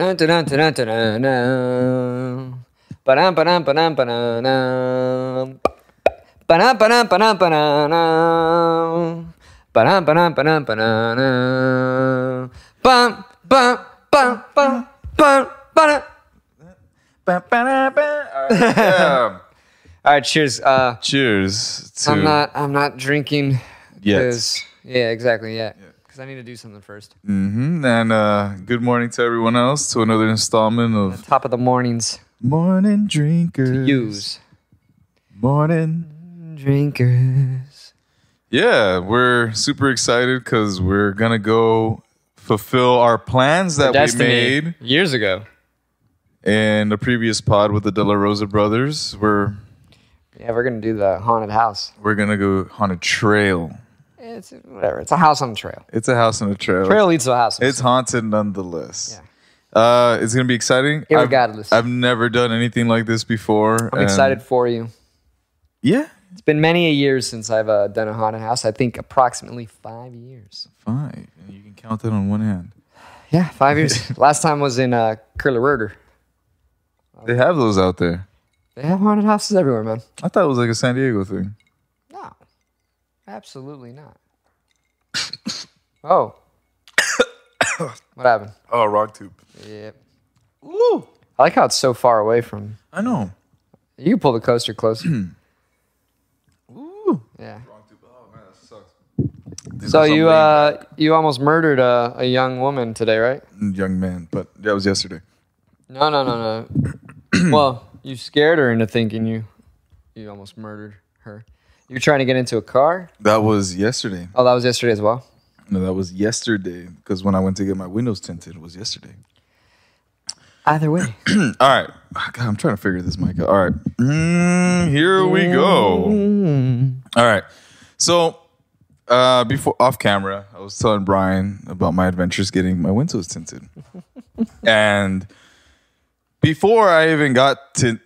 All right, cheers. Cheers. I'm not drinking. Yes. Yeah, exactly. Yeah, because I need to do something first. And good morning to everyone else to another installment of Top of the mornings. Morning Drinkers. To use. Morning Drinkers. Yeah, we're super excited because we're gonna go fulfill our plans that we made years ago in the previous pod with the De La Rosa brothers. We're gonna do the haunted house. We're gonna go on a trail. It's whatever. It's a house on a trail. It's a house on a trail. Trail leads to a house. It's haunted nonetheless. Yeah. It's gonna be exciting. Irregardless. I've never done anything like this before. I'm excited for you. Yeah. It's been many a years since I've done a haunted house. I think approximately 5 years. 5. And you can count that on one hand. Yeah, 5 years. Last time was in Curler. They have those out there. They have haunted houses everywhere, man. I thought it was like a San Diego thing. No, absolutely not. Oh. What happened? Oh, rock tube. Yep. Ooh. I like how it's so far away from... I know. You can pull the coaster closer. Ooh. Yeah. Rock tube. Oh, man, that sucks. So you almost murdered a young woman today, right? Young man, but that was yesterday. No. Well, you scared her into thinking you almost murdered her. You were trying to get into a car? That was yesterday. Oh, that was yesterday as well? No, that was yesterday because when I went to get my windows tinted, it was yesterday. Either way. All right. God, I'm trying to figure this mic out. All right. Here we go. All right. So before off camera, I was telling Brian about my adventures getting my windows tinted. And before I even got the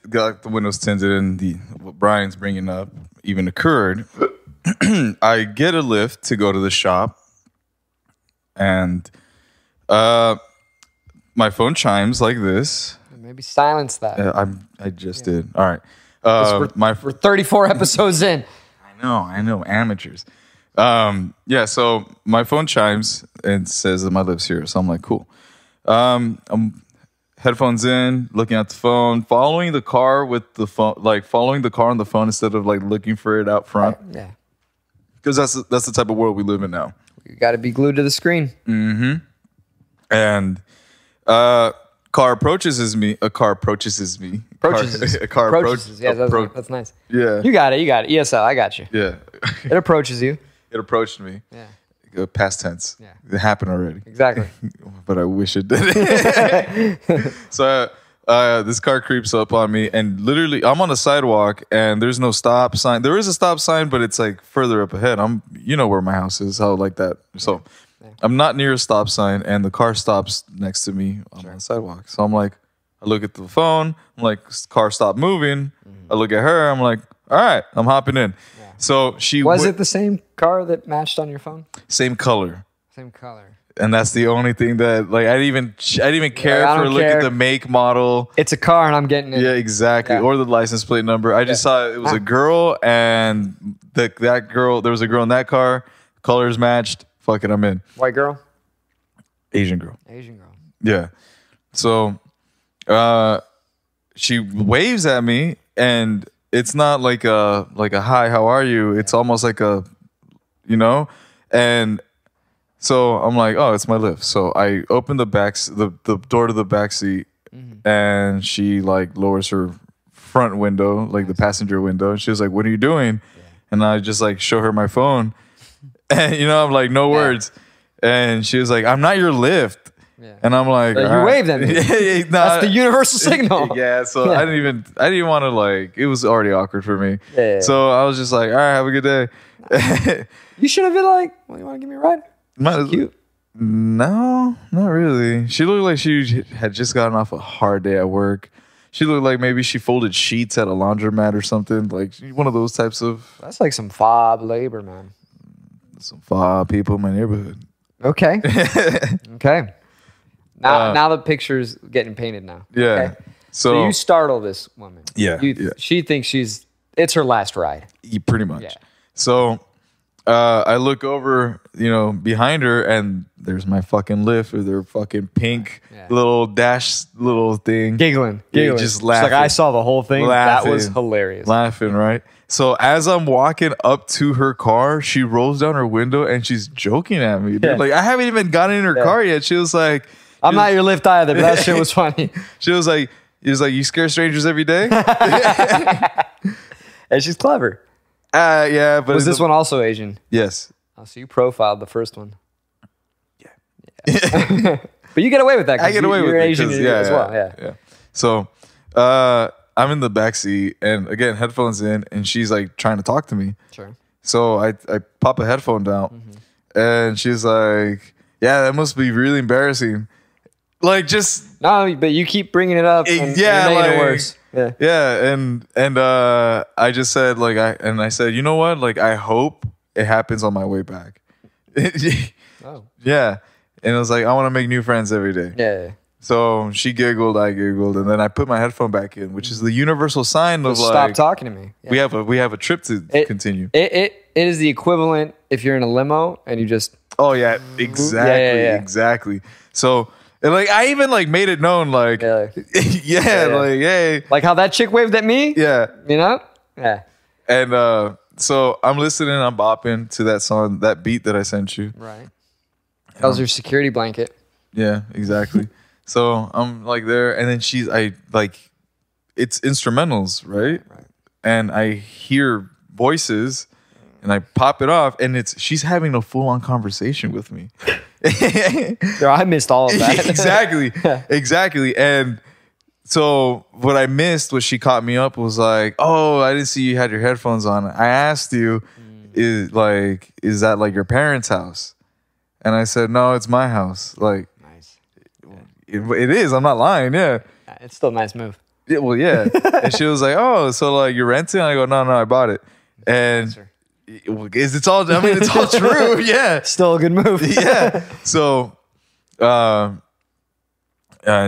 windows tinted and what Brian's bringing up even occurred, I get a lift to go to the shop. And my phone chimes like this. Maybe silence that. I just did. All right. We're 34 episodes in. I know. Amateurs. So my phone chimes and says that my lift's here. So I'm like, cool. I'm headphones in, looking at the phone, following the car with the phone, like following the car on the phone instead of like looking for it out front. Yeah. Because that's the type of world we live in now. You got to be glued to the screen. Mm-hmm. And car approaches me. A car approaches me. Approaches. A car approaches. Yeah, that's nice. Yeah. You got it. ESL. I got you. Yeah. It approaches you. It approached me. Yeah. Past tense. Yeah. It happened already. Exactly. But I wish it did. So this car creeps up on me, and literally, I'm on the sidewalk, and there's no stop sign. There is a stop sign, but it's like further up ahead. You know where my house is, how like that. So I'm not near a stop sign, and the car stops next to me on the sidewalk. So I'm like, I look at the phone. I'm like, car stopped moving. I look at her. I'm like, all right, I'm hopping in. Yeah. So was it the same car that matched on your phone? Same color. Same color. And that's the only thing that like I didn't even care for look at the make, model. It's a car and I'm getting it. Yeah, exactly. Yeah. Or the license plate number. I just saw it was a girl, and that girl, there was a girl in that car. Colors matched. Fuck it, I'm in. White girl? Asian girl. Asian girl. Yeah. So she waves at me, and it's not like a hi, how are you? It's almost like a, and so I'm like, oh, it's my lift. So I open the door to the back seat, and she like lowers her front window, like the passenger window, and she was like, "What are you doing?" Yeah. And I just like show her my phone, and I'm like, no words, and she was like, "I'm not your lift." Yeah. And I'm like, you waved at me. That's the universal signal. Yeah. So I didn't want to like. It was already awkward for me. Yeah. So I was just like, all right, have a good day. You should have been like, well, you want to give me a ride? Cute. No, not really. She looked like she had just gotten off a hard day at work. She looked like maybe she folded sheets at a laundromat or something. Like one of those types of. That's like some fob labor, man. Some fob people in my neighborhood. Okay. Okay. Now the picture's getting painted now. Yeah. Okay? So you startle this woman. Yeah, yeah. She thinks it's her last ride. Pretty much. Yeah. So I look over, behind her, and there's my fucking lift with their fucking pink little dash little thing. Giggling. Just laughing. It's like, I saw the whole thing. Laughing. That was hilarious. Laughing, right? So as I'm walking up to her car, she rolls down her window and she's joking at me. Dude. Yeah. Like, I haven't even gotten in her car yet. She was like, I'm not your lift either, but that shit was funny. She was like, you scare strangers every day? And she's clever. Yeah, but Was this one also Asian? Yes. Oh, so you profiled the first one. Yeah. But you get away with that. I get away with you're it. Asian as well. Yeah. So I'm in the backseat, and again, headphones in, and she's like trying to talk to me. Sure. So I pop a headphone down, and she's like, yeah, that must be really embarrassing. Like, just... No, but you keep bringing it up, and yeah, you're making it like, worse. Yeah. Yeah, and I just said, like, I said, you know what? Like, I hope it happens on my way back. Oh. Yeah. And it was like, I want to make new friends every day. Yeah. So she giggled, I giggled, and then I put my headphone back in, which is the universal sign of, like, stop talking to me. Yeah. we have a trip to continue. It is the equivalent if you're in a limo and you just... Oh yeah, exactly, exactly. So, and like, I even like made it known, like, like, hey, like how that chick waved at me. Yeah, Yeah. And so I'm listening, I'm bopping to that song, that beat that I sent you. Right. That was your security blanket. Yeah, exactly. So I'm like there, and then it's instrumentals, right? And I hear voices, and I pop it off, and she's having a full-on conversation with me. Girl, I missed all of that. Exactly. And so what I missed, what she caught me up, was like, oh, I didn't see you had your headphones on. I asked you, is that like your parents' house? And I said, no, it's my house. Like, nice. It is. I'm not lying. Yeah. It's still a nice move. Yeah, well, yeah. And she was like, oh, so like you're renting? I go, no, I bought it. And it's all true. Yeah. Still a good move. Yeah. So, and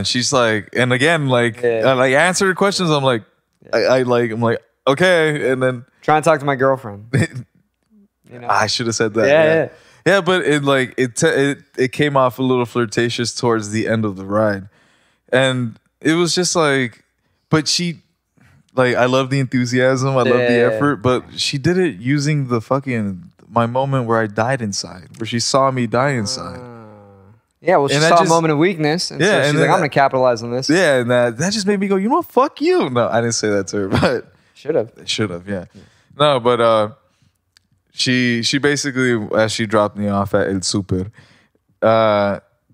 she's like, and again, like, like answer questions. I'm like, I'm like, okay. And then try and talk to my girlfriend. I should have said that. Yeah, but it came off a little flirtatious towards the end of the ride. And it was just like, but she, like, I love the enthusiasm. I love the effort. But she did it using my moment where I died inside, where she saw me die inside. Yeah, well, she saw a moment of weakness. And so she's like, I'm going to capitalize on this. Yeah, and that just made me go, you know what, fuck you. No, I didn't say that to her, but. Should have, yeah. No, but she basically, as she dropped me off at El Super,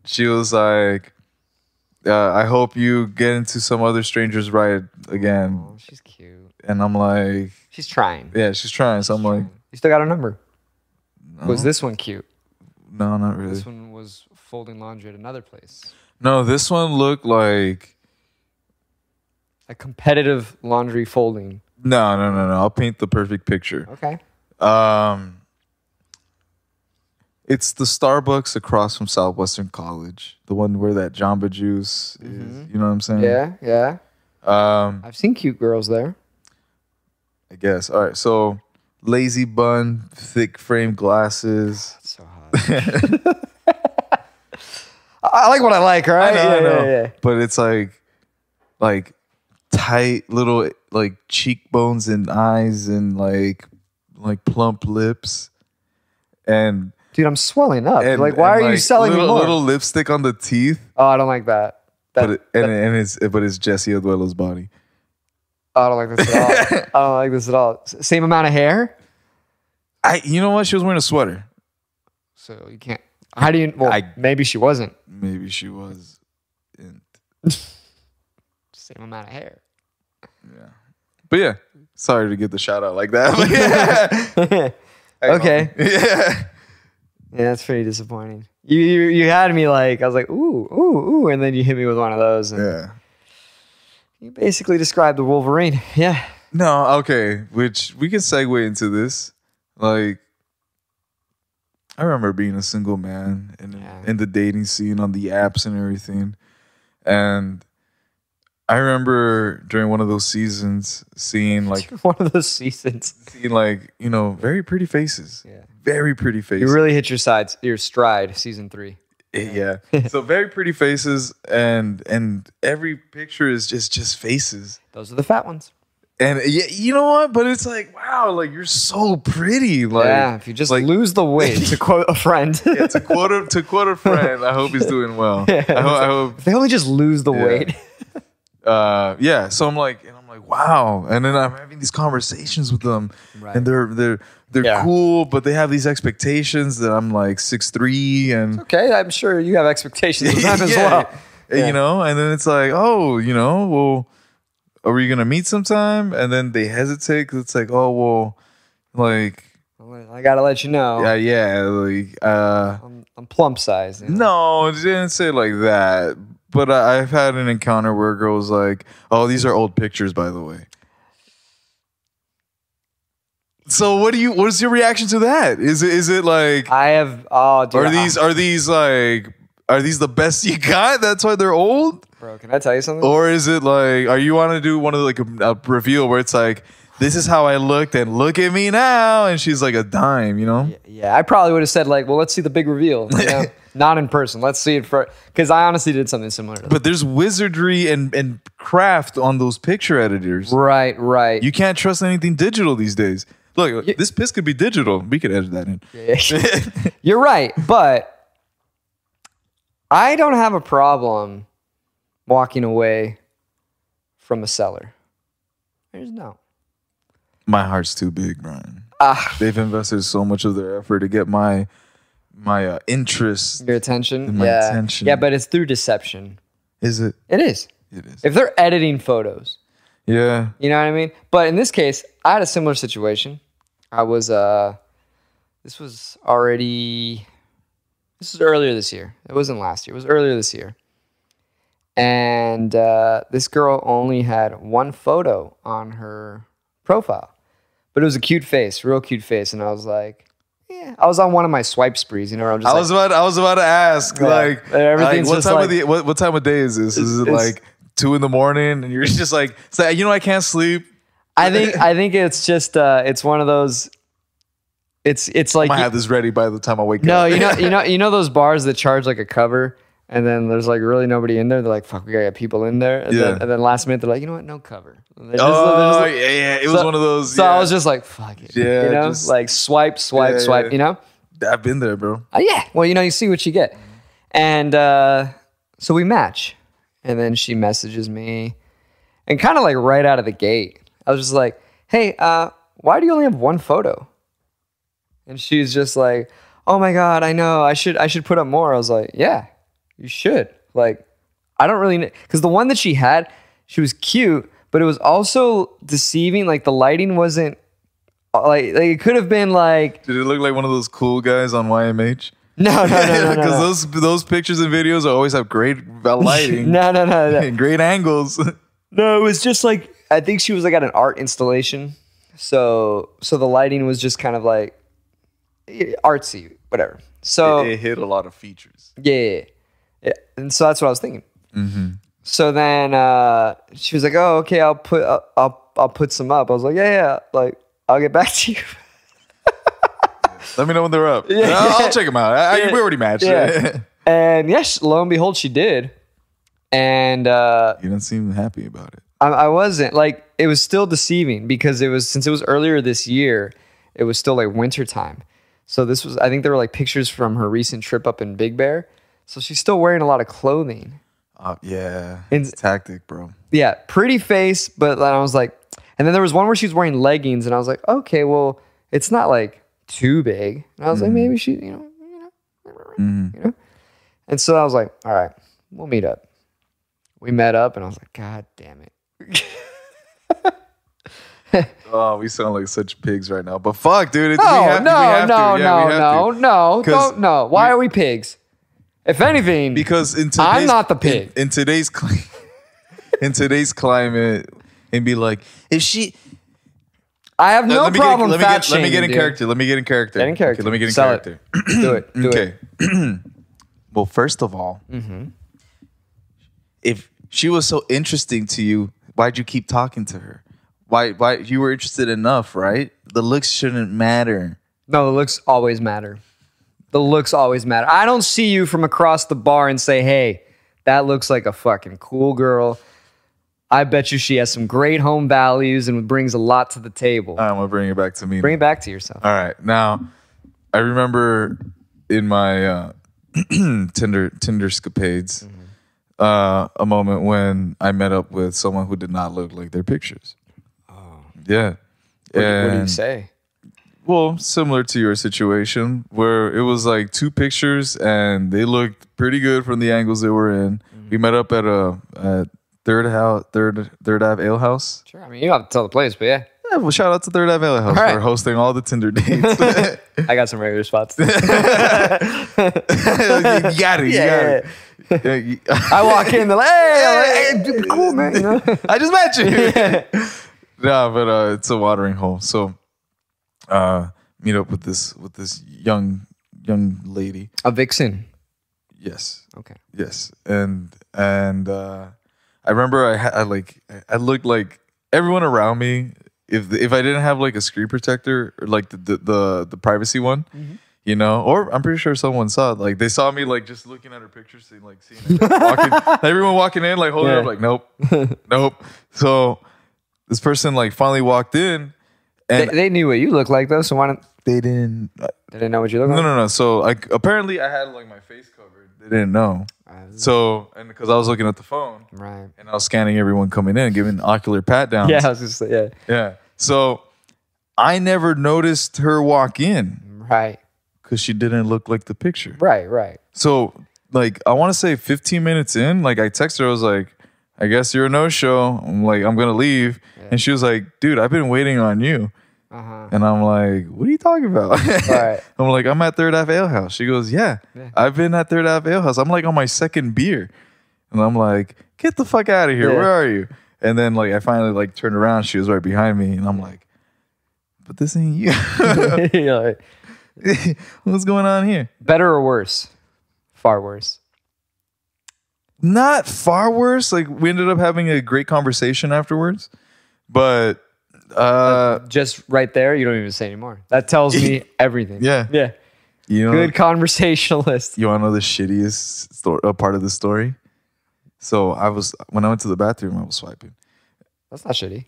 she was like, I hope you get into some other stranger's ride again. Oh, she's cute. And I'm like... She's trying. Yeah, she's trying. So I'm like... You still got her number? No. Was this one cute? No, not really. This one was folding laundry at another place. No, this one looked like... a competitive laundry folding. No. I'll paint the perfect picture. Okay. It's the Starbucks across from Southwestern College, the one where that Jamba Juice is. You know what I'm saying? Yeah. I've seen cute girls there. I guess. All right. So, lazy bun, thick frame glasses. That's so hot. I like what I like, right? I know. Yeah. But it's like tight little like cheekbones and eyes and like plump lips and. Dude, I'm swelling up. Like, why are you selling me more? Little lipstick on the teeth. Oh, I don't like that. But it's Jesse Aduelo's body. Oh, I don't like this at all. Same amount of hair? You know what? She was wearing a sweater. So you can't. How do you? Well, maybe she wasn't. Maybe she was. Same amount of hair. Yeah. But yeah, sorry to get the shout out like that. But yeah. Okay. Yeah. Yeah, that's pretty disappointing. You had me like, I was like, ooh, and then you hit me with one of those. And yeah. You basically described the Wolverine. Yeah. No, okay. Which we can segue into this. Like, I remember being a single man and Yeah. in the dating scene on the apps and everything. And I remember during one of those seasons seeing like One of those seasons. very pretty faces. Yeah. Very pretty faces. You really hit your stride, season 3. Yeah. So very pretty faces and every picture is just faces. Those are the fat ones. And yeah, you know what? But it's like, wow, like you're so pretty. Like, yeah, if you just like, lose the weight, to quote a friend. yeah, to quote a friend, I hope he's doing well. Yeah, I hope if they only just lose the weight. yeah. So I'm like, wow. And then I'm having these conversations with them, Right. and they're Yeah. cool, but they have these expectations that I'm like 6'3" and Okay, I'm sure you have expectations of them as Yeah. well. Yeah. You know. And then it's like, oh, well, are we gonna meet sometime? And then they hesitate because it's like, oh, well, like, I gotta let you know. like, I'm plump sized. no, it didn't say it like that. But I've had an encounter where a girl was like, oh, these are old pictures, by the way. So what's your reaction to that? Is it like, I have. Oh, dude, are these the best you got? That's why they're old? bro? Can I tell you something? Or is it like, are you want to do one of like a reveal where it's like, this is how I looked and look at me now, and she's like a dime, you know? Yeah, I probably would have said like, well, let's see the big reveal. You know? Not in person. Let's see it for, because I honestly did something similar to that. But there's wizardry and craft on those picture editors. Right. You can't trust anything digital these days. Look, this piss could be digital. We could edit that in. You're right, but I don't have a problem walking away from a seller. There's no. My heart's too big, Brian. Ah, They've invested so much of their effort to get my interest. your attention. My Yeah. attention. Yeah, but it's through deception. Is it? It is. It is. If they're editing photos, Yeah. you know what I mean? But in this case, I had a similar situation. I was this was earlier this year. It wasn't last year. It was earlier this year. And this girl only had one photo on her profile. But it was a cute face, real cute face. And I was like, yeah. I was on one of my swipe sprees, you know, where I'm just I was about to ask, Yeah. like, Everything's what just time like- of the what time of day is this? Is it it's- like 2 a.m. and you're just like, I can't sleep. I think it's just it's one of those. It's like I might have this ready by the time I wake no, up. you know those bars that charge like a cover, and then there's like really nobody in there. They're like, fuck, we gotta get people in there, and, Yeah. then last minute they're like, you know what, no cover. They're just- Oh, they're just- yeah. It was one of those. So yeah. I was just like, fuck it, Yeah, you know, just- like swipe, Yeah. you know. I've been there, bro. Yeah, well, you know, you see what you get, and so we match, and then she messages me, and kind of like right out of the gate, I was just like, hey, why do you only have one photo? And she's just like, oh my God, I know, I should put up more. I was like, yeah, you should. Like, I don't really know, because the one that she had, she was cute, but it was also deceiving. Like the lighting wasn't like it could have been like Did it look like one of those cool guys on YMH? no. Because those pictures and videos always have great lighting. No. And great angles. No, it was just like, I think she was like at an art installation. So the lighting was just kind of like artsy, whatever. So it hit a lot of features. yeah. And so that's what I was thinking. Mm-hmm. So then she was like, "Oh, okay, I'll put some up." I was like, "Yeah, like I'll get back to you." Let me know when they're up. Yeah. I'll check them out. We already matched. Yeah. And yes, lo and behold, she did. And You don't seem happy about it. I wasn't like, it was still deceiving because since it was earlier this year, it was still like winter time. So this was, I think there were like pictures from her recent trip up in Big Bear. So she's still wearing a lot of clothing. Yeah. And- It's tactic, bro. Yeah, pretty face, but then I was like, and then there was one where she was wearing leggings, and I was like, okay, well, it's not like too big. And I was like, maybe she, you know. And so I was like, all right, we'll meet up. We met up, and I was like, God damn it. Oh, we sound like such pigs right now. But fuck, dude. No. Because Don't. Why are we pigs? If anything, Because in today's, I'm not the pig. In today's climate, and be like, if she, I have no problem let me get in dude. character. Let me get in character. Get in character. Okay, let me get in Sell character. Do it. Do it. Okay. Well, first of all, if she was so interesting to you, why'd you keep talking to her? Why you were interested enough, right? The looks shouldn't matter. No, the looks always matter. The looks always matter. I don't see you from across the bar and say, hey, that looks like a fucking cool girl. I bet you she has some great home values and brings a lot to the table. I'm going to bring it back to me. Bring it back to yourself. All right. Now, I remember in my Tinder escapades, a moment when I met up with someone who did not look like their pictures. Oh. Yeah. What do you say? Well, similar to your situation, where it was like 2 pictures and they looked pretty good from the angles they were in. We met up at Third Ave Ale House. Sure. I mean, you don't have to tell the place, but yeah. Yeah, well, shout out to Third Ave Ale House for hosting all the Tinder dates. I got some regular spots. You got it. Yeah. I walk in, they're like, hey, cool, man. You know? I just met you. No, but it's a watering hole. So meet up with this young lady. A vixen. Yes. Okay. Yes. And I remember I looked like everyone around me. If I didn't have like a screen protector or like the privacy one, you know, or I'm pretty sure someone saw it. Like they saw me like just looking at her pictures, seeing everyone walking in, like holding up, like nope, nope. So this person like finally walked in, and they knew what you looked like though. So why don't they didn't? They didn't know what you looked like. No. So like apparently I had like my face covered. They didn't know. So and because I was looking at the phone, right, and I was scanning everyone coming in, giving ocular pat downs. Yeah, I was just yeah. So I never noticed her walk in. Right. Because she didn't look like the picture. Right. So, like, I want to say 15 minutes in, like, I texted her, I was like, I guess you're a no-show. I'm like, I'm going to leave. Yeah. And she was like, dude, I've been waiting on you. And I'm like, what are you talking about? Right. I'm like, I'm at Third Ave Ale House. She goes, yeah, I've been at Third Ave Ale House. I'm like on my second beer. And I'm like, get the fuck out of here. Where are you? And then, like, I finally, like, turned around. She was right behind me. And I'm like, but this ain't you. Like, what's going on here? Better or worse? Far worse. Not far worse. Like, we ended up having a great conversation afterwards. But just right there, you don't even say anymore. That tells me everything. Yeah. You know, good conversationalist. You want to know the shittiest part of the story? So when I went to the bathroom, I was swiping. That's not shitty.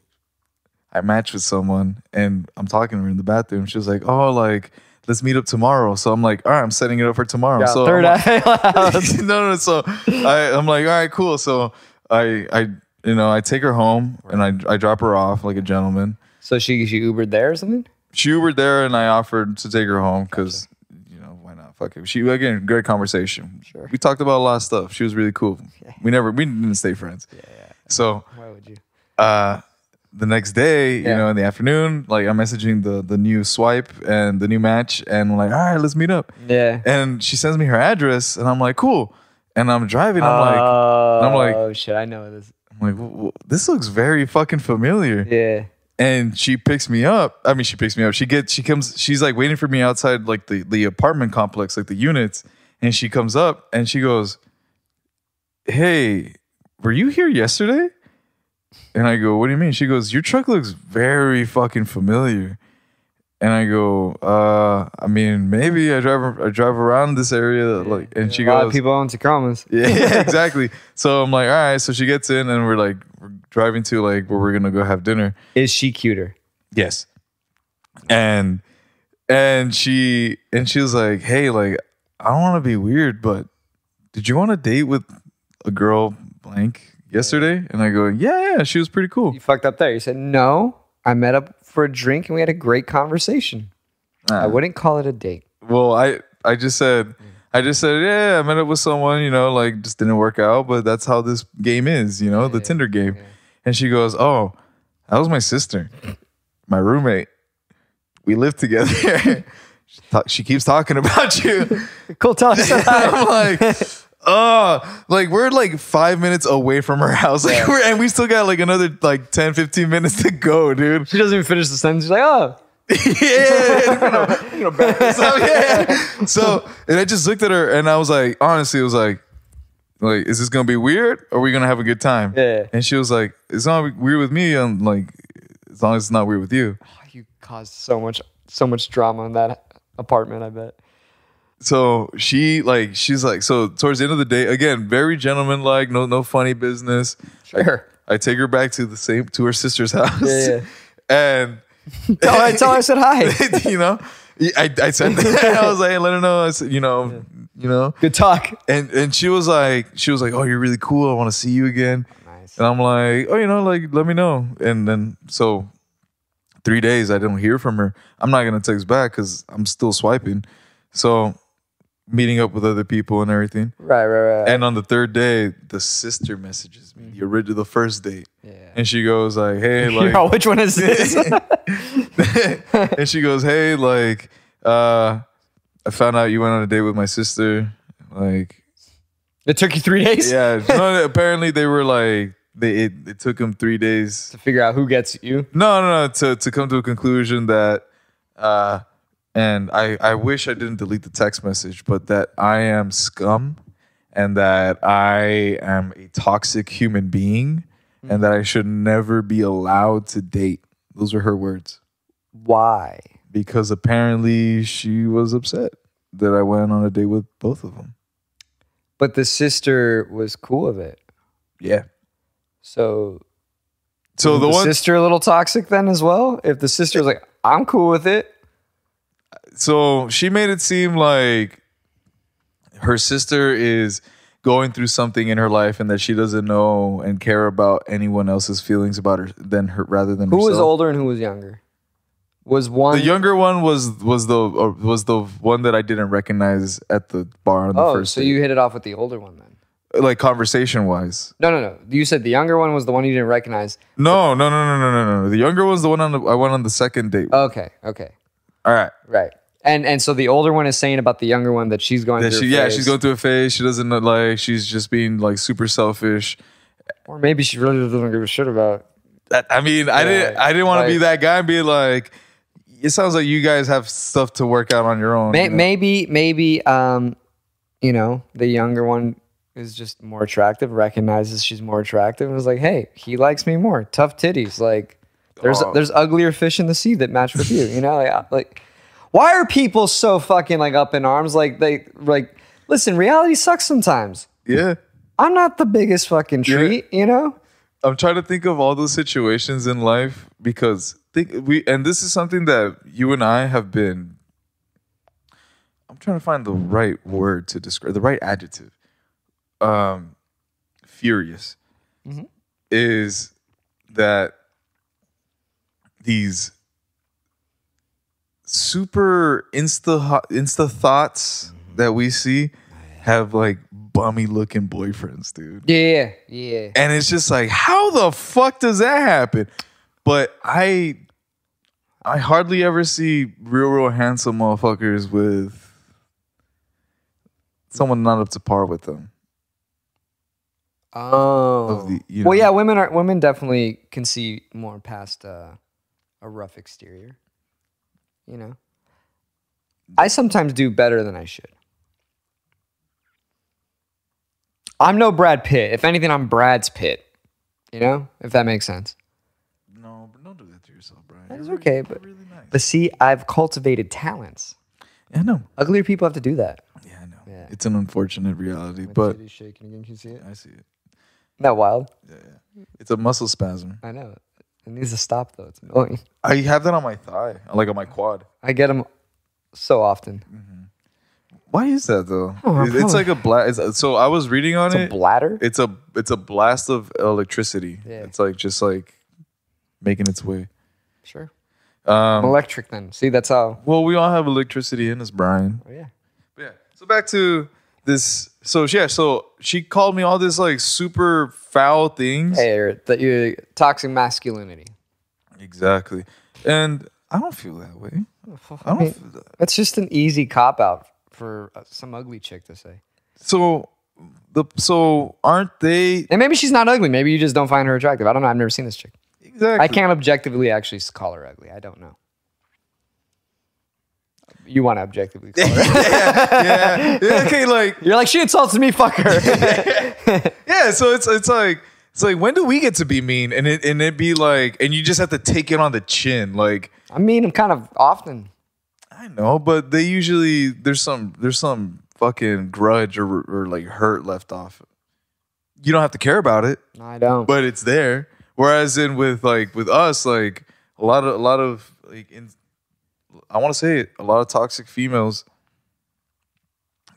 I matched with someone and I'm talking to her in the bathroom. She was like, oh, like, let's meet up tomorrow. So I'm like, all right, I'm setting it up for tomorrow. Yeah, so Third Ave House. No. So I'm like, all right, cool. So I take her home and I drop her off like a gentleman. So she Ubered there or something? She Ubered there and I offered to take her home because, why not? Fuck it. Again, great conversation. Sure. We talked about a lot of stuff. She was really cool. Yeah. We didn't stay friends. Yeah. So why would you? The next day, in the afternoon, like I'm messaging the new swipe and the new match, and I'm like, all right, let's meet up. Yeah. And she sends me her address, and I'm like, cool. And I'm driving. I'm like, oh shit, I know this. I'm like, this looks very fucking familiar. Yeah. And she picks me up. I mean, she picks me up. She comes. She's like waiting for me outside, like the apartment complex, like the units. And she comes up and she goes, "Hey, were you here yesterday?" And I go, what do you mean? She goes, your truck looks very fucking familiar. And I go, I mean, maybe I drive around this area. Like, and she goes, a lot of people own Tacomas. Yeah, exactly. So I'm like, all right. So she gets in and we're driving to like where we're going to go have dinner. Is she cuter? Yes. And she was like, hey, like, I don't want to be weird, but did you want to date with a girl blank yesterday? And I go, yeah, she was pretty cool. You fucked up there. You said, no, I met up for a drink and we had a great conversation. I wouldn't call it a date. Well, I just said, yeah, I met up with someone, like just didn't work out, but that's how this game is, the Tinder game. Yeah. And she goes, oh, that was my sister, my roommate. We live together. She keeps talking about you. Cool, tell us. I'm like, Like we're like 5 minutes away from her house. Like and we still got like another like 10, 15 minutes to go, dude. She doesn't even finish the sentence. She's like, oh. Back this up. Yeah. So, and I just looked at her and I was like, honestly, it was like, is this gonna be weird or are we gonna have a good time? Yeah. And she was like, it's not weird with me. I'm like, as long as it's not weird with you. You caused so much drama in that apartment, I bet. So she's like, so towards the end of the day, again, very gentlemanlike, no funny business. Sure. I take her back to her sister's house. Yeah. And tell her I said hi. You know, I said that. I was like, let her know. I said, you know, good talk. And she was like, oh, you're really cool. I want to see you again. Nice. And I'm like, oh, like, let me know. And then so 3 days I didn't hear from her. I'm not gonna text back because I'm still swiping. So meeting up with other people and everything. Right. And on the third day, the sister messages me, the first date. Yeah. And she goes like, hey, like, which one is this? and she goes, hey, like, I found out you went on a date with my sister. Like, it took you 3 days? Yeah. No, apparently they were like, it took them 3 days to figure out who gets you. No, to come to a conclusion that, and I wish I didn't delete the text message, but that I am scum and that I am a toxic human being and that I should never be allowed to date. Those are her words. Why? Because apparently she was upset that I went on a date with both of them. But the sister was cool with it. Yeah. So the sister a little toxic then as well? If the sister was like, I'm cool with it. So she made it seem like her sister is going through something in her life and that she doesn't know and care about anyone else's feelings about her rather than who herself. Was older and who was younger? Was one the younger one was the one that I didn't recognize at the bar on the first so date. You hit it off with the older one then? Like conversation wise. No. You said the younger one was the one you didn't recognize. No. The younger one's the one I went on the second date with. Okay. All right. Right. And so the older one is saying about the younger one that she's going through a phase. She's going through a phase. She doesn't like, she's just being like super selfish. Or maybe she really doesn't give a shit about. I didn't want to be that guy and be like, it sounds like you guys have stuff to work out on your own. Maybe, the younger one is just more attractive, recognizes she's more attractive, and is like, hey, he likes me more. Tough titties. Like, there's uglier fish in the sea that match with you. Like why are people so fucking like up in arms? Like listen, reality sucks sometimes. Yeah. I'm not the biggest fucking treat, I'm trying to think of all those situations in life because and this is something that you and I have been, I'm trying to find the right word to describe, the right adjective. Furious. Mm-hmm. Is that these super insta thoughts that we see have like bummy looking boyfriends, dude. Yeah. And it's just like, how the fuck does that happen? But I hardly ever see real handsome motherfuckers with someone not up to par with them. Oh. Well, yeah, women definitely can see more past a rough exterior. I sometimes do better than I should. I'm no Brad Pitt. If anything, I'm Brad's Pitt. If that makes sense. No, but don't do that to yourself, Brian. That is okay, but really nice. But see, I've cultivated talents. Yeah, I know. Uglier people have to do that. Yeah, I know. Yeah. It's an unfortunate reality, My but titty's shaking again. Can you see it? I see it. Isn't that wild? Yeah. It's a muscle spasm. I know. It needs to stop though. It's annoying. I have that on my thigh, like on my quad. I get them so often. Mm-hmm. Why is that though? It's like a blast. So I was reading on it. It's a bladder? It's a blast of electricity. Yeah. It's like just like making its way. Sure. I'm electric then. See, that's how. Well, we all have electricity in us, Brian. Oh yeah. But yeah. So back to this. So yeah. So she called me all this like super foul things. Hey, that you toxic masculinity. Exactly. And I don't feel that way. I don't feel that. That's just an easy cop out for some ugly chick to say. So So aren't they And maybe she's not ugly. Maybe you just don't find her attractive. I don't know. I've never seen this chick. exactly? I can't objectively actually call her ugly. I don't know. You want to objectively call her? Yeah. Okay, like You're like, she insulted me. Fuck her. yeah. So it's like when do we get to be mean and it be like and you just have to take it on the chin like. I mean, I'm kind of often. I know, but they usually there's some fucking grudge or like hurt left off. You don't have to care about it. No, I don't. But it's there. Whereas with us, like a lot of like I want to say it, a lot of toxic females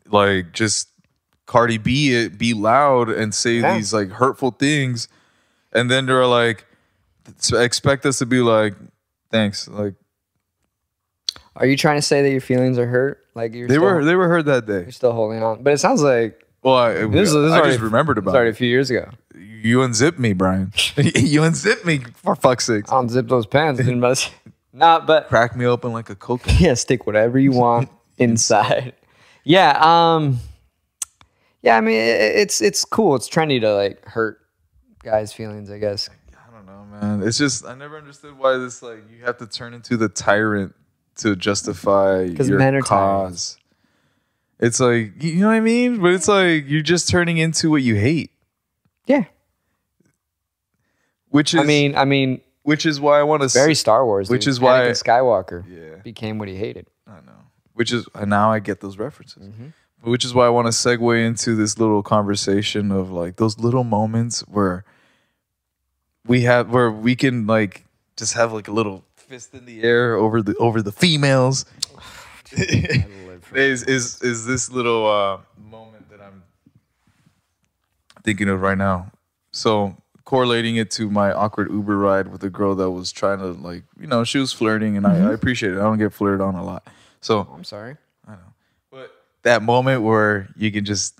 like just Cardi B it, be loud and say these like hurtful things, and then they're like expect us to be like thanks. Like, are you trying to say that your feelings are hurt? Like they were hurt that day. You're still holding on, but it sounds like this I just remembered about already it. A few years ago. You unzipped me, Brian. You unzipped me for fuck's sake. I'll unzip those pants. Nah, but Crack me open like a coconut. yeah, stick whatever you want inside. Yeah, yeah. I mean, it's cool. It's trendy to like hurt guys' feelings, I guess. I don't know, man. It's just I never understood why this like you have to turn into the tyrant to justify your men are cause. It's like you know what I mean, but it's like you're just turning into what you hate. Yeah. Which is I mean, which is why I want to very Star Wars. Which dude. is why Anakin Skywalker yeah became what he hated. I know. Which is now I get those references. Which is why I want to segue into this little conversation of like those little moments where we can like just have like a little fist in the air over the females. is this little moment that I'm thinking of right now. So correlating it to my awkward Uber ride with a girl that was trying to like, you know, she was flirting and I appreciate it. I don't get flirted on a lot. So I'm sorry. I know. But that moment where you can just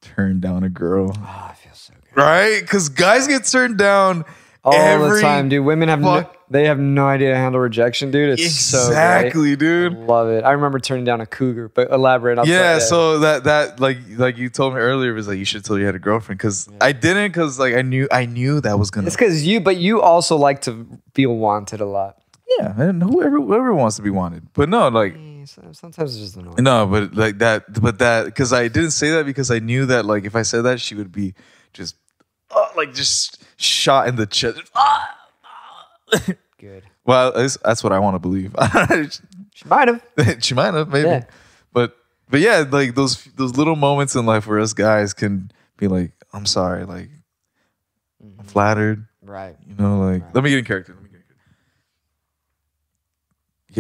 turn down a girl. Oh, I feel so good. Right? Because guys get turned down all every the time, dude. Women have they have no idea how to handle rejection, dude. It's exactly, so great. dude. I love it. I rember turning down a cougar, but elaborate. Yeah, so that like you told me earlier it was like you should tell you had a girlfriend because I didn't because like I knew that was gonna. It's because you also like to feel wanted a lot. Yeah, and whoever wants to be wanted, but no, like sometimes it's just annoying. No, but like that, because I didn't say that because I knew that like if I said that she would be just like just shot in the chest. Good. Well, that's what I want to believe. She might have. She might have, maybe. Yeah. But yeah, like those little moments in life where us guys can be like, I'm sorry, like I'm flattered. Right. You know, like let me get in character.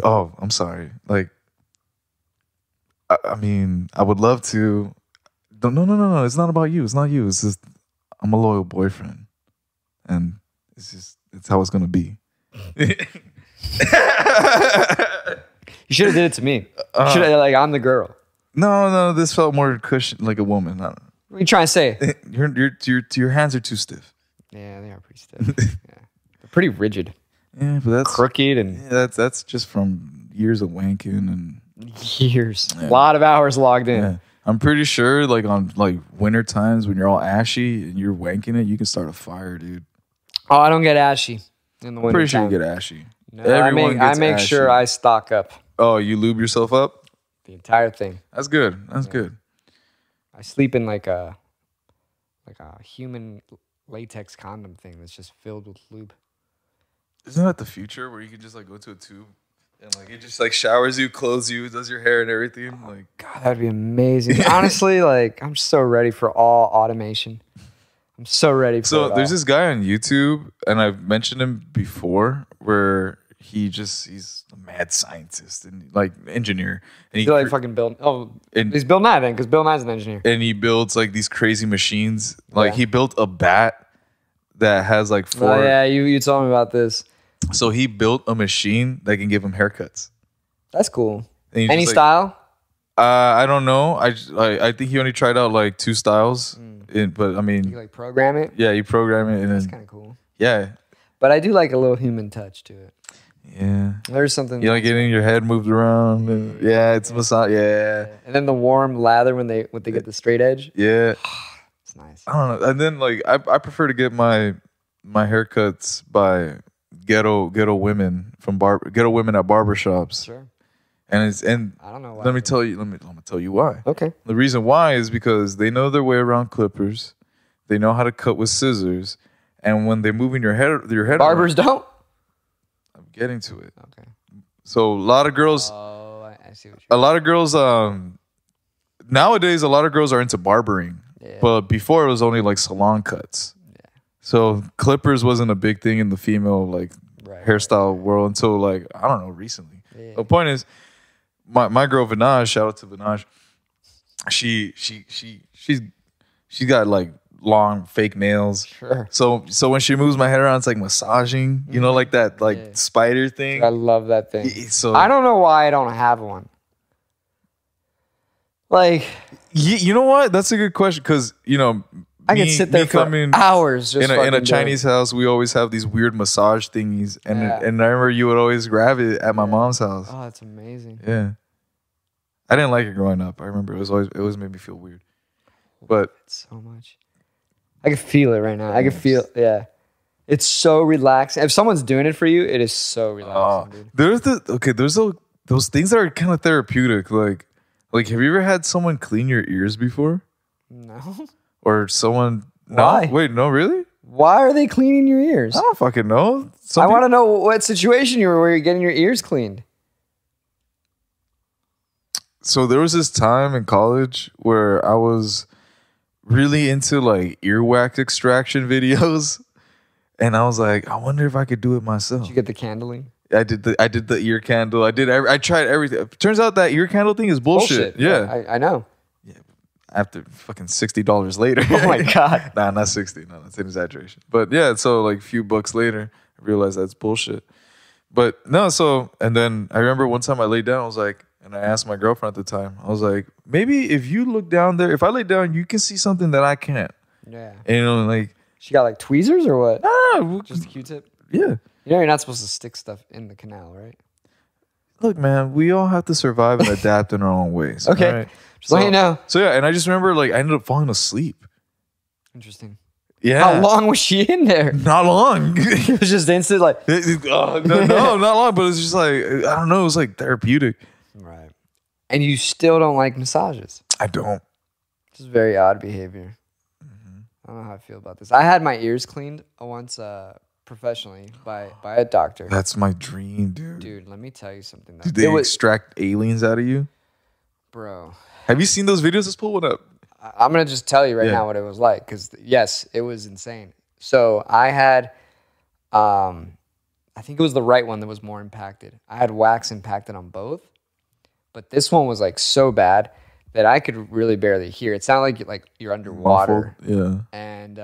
Oh, I'm sorry. Like, I mean, I would love to. No. It's not about you. It's not you. It's just I'm a loyal boyfriend, and it's how it's gonna be. You should have did it to me. Should have like I'm the girl. No. This felt more cushion, like a woman. I don't know. What are you trying to say? Your hands are too stiff. Yeah, they are pretty stiff. Yeah. They're pretty rigid. Yeah, but that's crooked and that's just from years of wanking and years. A lot of hours logged in. Yeah. I'm pretty sure like on like winter times when you're all ashy and you're wanking it, you can start a fire, dude. Oh, I don't get ashy in the winter. Pretty sure you get ashy. No, I make sure I stock up. Oh, you lube yourself up? The entire thing. That's good. That's good. I sleep in like a human latex condom thing that's just filled with lube. Isn't that the future where you can just like go to a tube and like it just like showers you, clothes you, does your hair and everything? Like God, that'd be amazing. Honestly, like I'm so ready for all automation. I'm so ready for it. So there's this guy on YouTube, and I've mentioned him before, where he's a mad scientist and like engineer. And he's like fucking build. Oh, he's Bill Nye then, because Bill Nye's an engineer. And he builds like these crazy machines. Like he built a bat that has like 4. Oh yeah, you told me about this. So he built a machine that can give him haircuts. That's cool. Any style? I don't know. I think he only tried out like 2 styles. But I mean, you like program it? Yeah, you program it, and that's kind of cool. Yeah, but I do like a little human touch to it. Yeah. There's something. You like getting your head moved around. And, yeah, it's massage. Yeah. And then the warm lather when they get the straight edge. Yeah. It's nice. I don't know. And then like I prefer to get my haircuts by ghetto women from ghetto women at barbershops. Sure. And I don't know why. let me tell you why. Okay. The reason why is because they know their way around clippers. They know how to cut with scissors. And when they're moving your head Barbers don't? I'm getting to it. Okay. So a lot of girls I see what you're a lot of girls nowadays a lot of girls are into barbering. Yeah. But before it was only like salon cuts. Yeah. So clippers wasn't a big thing in the female like Right. hairstyle world until like I don't know recently. Yeah. The point is my girl Vinaj, shout out to Vinaj. She's got like long fake nails. Sure. So when she moves my head around, it's like massaging, you know, like that like Yeah. spider thing. I love that thing. So I don't know why I don't have one. Like, you know what? That's a good question because you know I could sit there for hours just in a fucking Chinese house. We always have these weird massage thingies, and Yeah. and I remember you would always grab it at my mom's house. Oh, that's amazing. Yeah, I didn't like it growing up. I remember it always made me feel weird. But So much. I can feel it right now. I can feel, yeah. It's so relaxing. If someone's doing it for you, it is so relaxing, dude. there's those things that are kind of therapeutic. Like have you ever had someone clean your ears before, No. or someone? Why? No? Wait, no, really? Why are they cleaning your ears? I don't fucking know. I want to know what situation you were where you're getting your ears cleaned. So there was this time in college where I was really into like earwax extraction videos, and I was like, I wonder if I could do it myself. Did you get the candling? I did the ear candle. I tried everything. Turns out that ear candle thing is bullshit. Yeah. I know. After fucking $60 later. Oh my God. Nah, not 60. No, that's an exaggeration. But yeah, so like a few bucks later, I realized that's bullshit. But no, and then I remember one time I laid down, I was like, and I asked my girlfriend at the time, I was like, maybe if you look down there, if I lay down, you can see something that I can't. Yeah. And, you know, like, She got like tweezers or what? just Just a Q-tip? yeah. You know you're not supposed to stick stuff in the canal, right? Look, man, we all have to survive and adapt in our own ways. Okay. all right? Just let you know. So yeah, and I just remember like I ended up falling asleep. Interesting. Yeah. How long was she in there? Not long. It was just instant, like. No, not long, but it's just like I don't know. It was like therapeutic. Right. And you still don't like massages. I don't. Just very odd behavior. I don't know how I feel about this. I had my ears cleaned once professionally by a doctor. That's my dream, dude. Dude, let me tell you something. Though. Did they extract aliens out of you? Bro. Have you seen those videos? Let's pull one up. I'm going to just tell you right now what it was like. Because, yes, it was insane. So I had, I think it was the right one that was more impacted. I had wax impacted on both. But this one was like so bad that I could really barely hear. It sounded like you're underwater. Yeah. And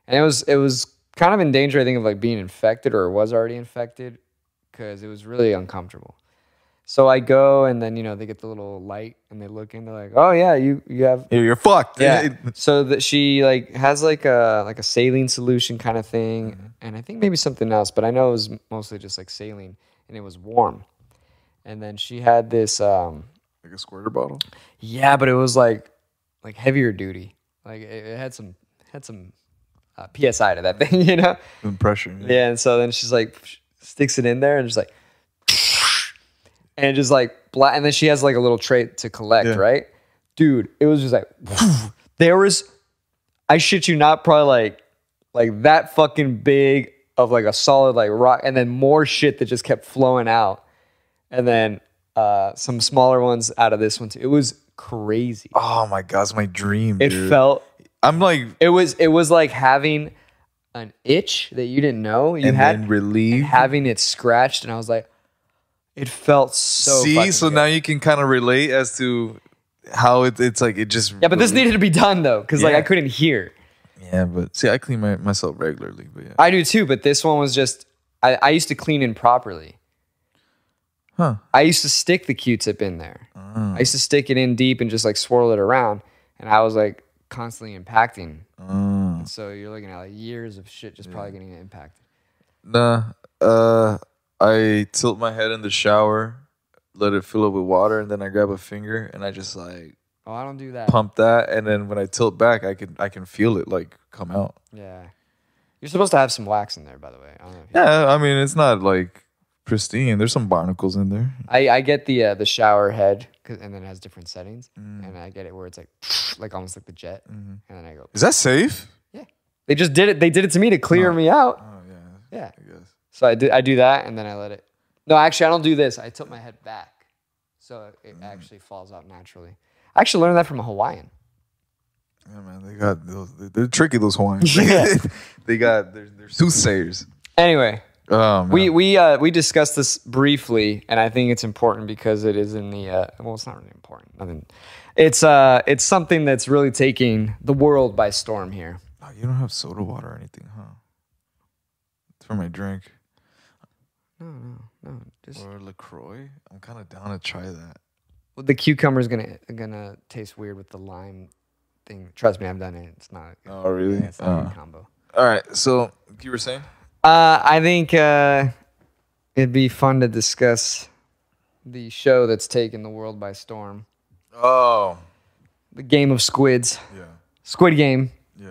it was kind of in danger, I think, of like being infected, or was already infected, because it was really uncomfortable. So I go, and then they get the little light, and they look in. They're like, "Oh yeah, you have You're fucked." yeah." So that she like has like a saline solution kind of thing, and I think maybe something else, but I know it was mostly just like saline, and it was warm. And then she had this like a squirter bottle. yeah, but it was like heavier duty. Like it had some PSI to that thing, And pressure. Yeah, and so then she's like sticks it in there and just like and just like and then she has like a little tray to collect, right? Dude, it was just like there was, I shit you not, probably like that fucking big of like a solid like rock, and then more shit that just kept flowing out. And then some smaller ones out of this one too. It was crazy. Oh my god, it's my dream. It dude. felt. I'm like. It was like having an itch that you didn't know you had, then relieved, having it scratched, and I was like, it felt so. See, so good. now you can kind of relate as to how it's like it just. Yeah, but this needed to be done though, because like I couldn't hear. Yeah, but see, I clean myself regularly, but yeah. I do too, but this one was just. I used to clean improperly. Huh. I used to stick the Q-tip in there. I used to stick it in deep and just like swirl it around, and I was like constantly impacting. And so you're looking at like years of shit just probably getting impacted. Nah, I tilt my head in the shower, let it fill up with water, and then I grab a finger and I just like Oh, I don't do that. pump that, and then when I tilt back, I can feel it like come out. Yeah. You're supposed to have some wax in there, by the way. I don't know if Yeah, I mean it's not like pristine. There's some barnacles in there. I get the shower head, and then it has different settings, and I get it where it's like almost like the jet, and then I go. Is that safe? Yeah. They just did it. They did it to me to clear me out. Oh yeah. Yeah. I guess. So I do that, and then I let it. No, actually, I don't do this. I tilt my head back, so it actually falls out naturally. I actually learned that from a Hawaiian. Yeah, man, they got those. They're tricky, those Hawaiians. Yeah. they're soothsayers. Anyway, Man. we discussed this briefly, and I think it's important because it is in the well, it's not really important. Nothing. It's something that's really taking the world by storm here. Oh, you don't have soda water or anything, huh? It's for my drink. No. Just Or LaCroix. I'm kind of down to try that. the cucumber's gonna taste weird with the lime thing. Trust me, I've done it. It's not. Oh, really? Yeah, it's not a good combo. All right. So you were saying? I think it'd be fun to discuss the show that's taken the world by storm. Oh. The game of squids. Yeah. Squid Game. Yeah.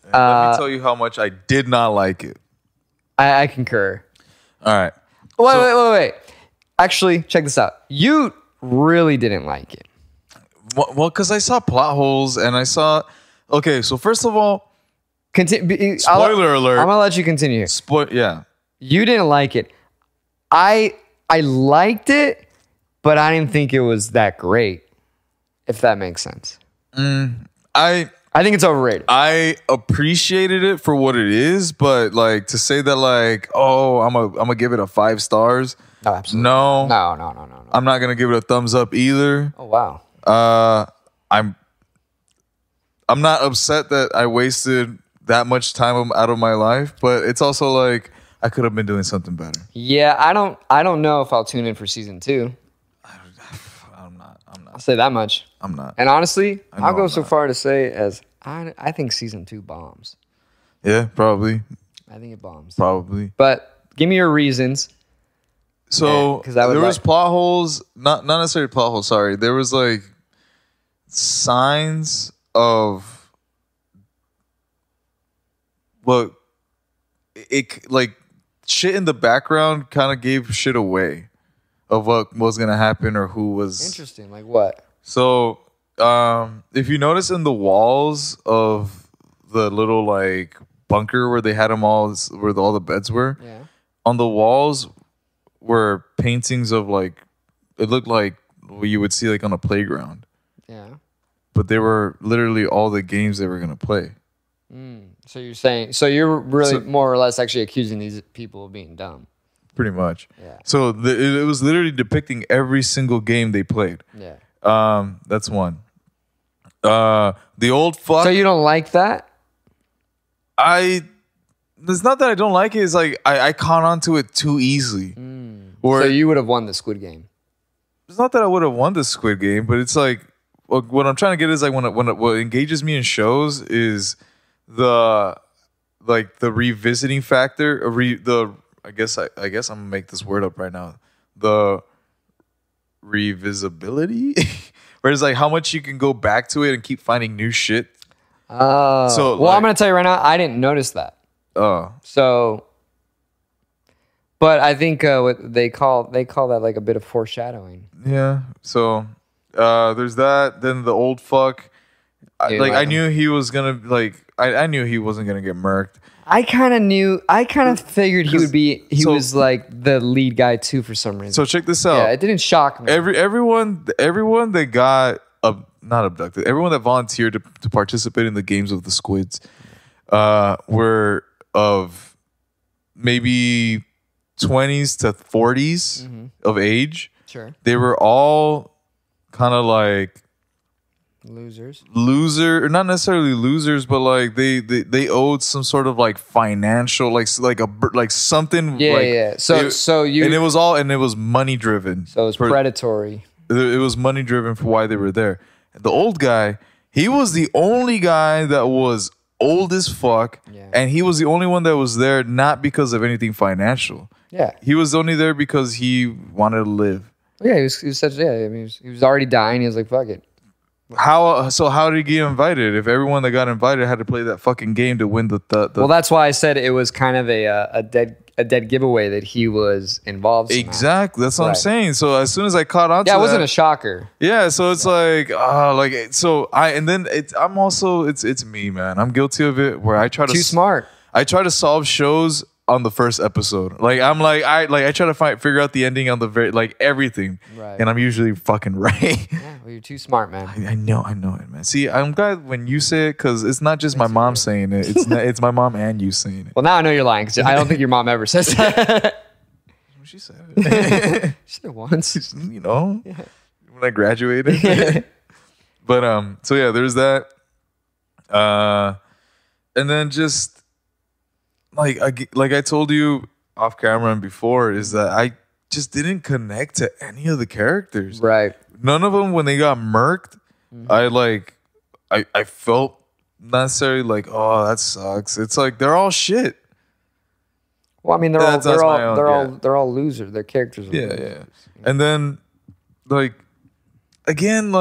And let me tell you how much I did not like it. I concur. All right. Wait. Actually, check this out. You really didn't like it. Well, because I saw plot holes and I saw. Okay, so first of all, Spoiler alert. I'm gonna let you continue. Yeah. You didn't like it. I liked it, but I didn't think it was that great. If that makes sense. I think it's overrated. I appreciated it for what it is, but like to say that like, oh, I'm gonna give it a 5 stars. No, absolutely. No. No. I'm not gonna give it a thumbs up either. Oh wow. I'm not upset that I wasted that much time out of my life, but it's also like I could have been doing something better. Yeah, I don't know if I'll tune in for season 2. I'm not. I'll say that much. I'm not. And honestly, I'll go I'm so not. far to say as I think season 2 bombs. Yeah, probably. I think it bombs. Probably. But give me your reasons. So 'cause I would there was like- plot holes, not necessarily plot holes. Sorry, there was like signs of look. It like shit in the background kind of gave shit away of what was gonna happen or who was. Interesting. Like what? So if you notice in the walls of the little like bunker where they had them all, where all the beds were, Yeah. on the walls were paintings of like it looked like what you would see like on a playground, Yeah. but they were literally all the games they were gonna play. So you're saying you're really So- more or less actually accusing these people of being dumb. Pretty much. Yeah. So it was literally depicting every single game they played. Yeah. That's one. The old fuck. So you don't like that? It's not that I don't like it. It's like I caught onto it too easily. Or So you would have won the Squid Game. it's not that I would have won the Squid Game, but it's like what I'm trying to get is like what engages me in shows is the revisiting factor. I guess I'm gonna make this word up right now. The revisability, where it's like how much you can go back to it and keep finding new shit. So like- I'm going to tell you right now, I didn't notice that. Oh, So, but I think what they call that like a bit of foreshadowing. yeah. So there's that. Then the old fuck. You I like knew he was gonna I knew he wasn't gonna get murked. I kind of figured he would be. He So- was like the lead guy too for some reason. So check this out. yeah, it didn't shock me. Everyone that got not abducted, everyone that volunteered to participate in the games of the squids were of maybe 20s to 40s of age. Sure, They were all kind of like losers. or not necessarily losers, but like they owed some sort of like financial like something. Yeah, like, yeah. So and it was money driven. So it was predatory. It was money driven for why they were there. The old guy, he was the only guy that was old as fuck, Yeah. and he was the only one that was there not because of anything financial. Yeah. He was only there because he wanted to live. Yeah, he was such. Yeah, I mean, he was already dying. He was like, "Fuck it." How did he get invited? If everyone that got invited had to play that fucking game to win the Well, that's why I said it was kind of a dead giveaway that he was involved. Somehow. Exactly. That's what I'm saying. So as soon as I caught on to yeah, it that, wasn't a shocker. yeah, so it's it's me, man. I'm guilty of it where I try to Too smart. I try to solve shows on the first episode. Like I try to figure out the ending on the very everything. Right. And I'm usually fucking right. Yeah, well, you're too smart, man. I know it, man. See, I'm glad when you say it because it's not just my mom saying it. It's my mom and you saying it. Well, now I know you're lying because I don't think your mom ever says that. She said it. She said it once. When I graduated. But so yeah, there's that. And then just like I told you off camera and before is that I just didn't connect to any of the characters. Right. None of them when they got murked, I felt necessarily like, oh, that sucks. It's like they're all shit. Well, I mean, they're all losers. Their characters are losers. Yeah. And then again,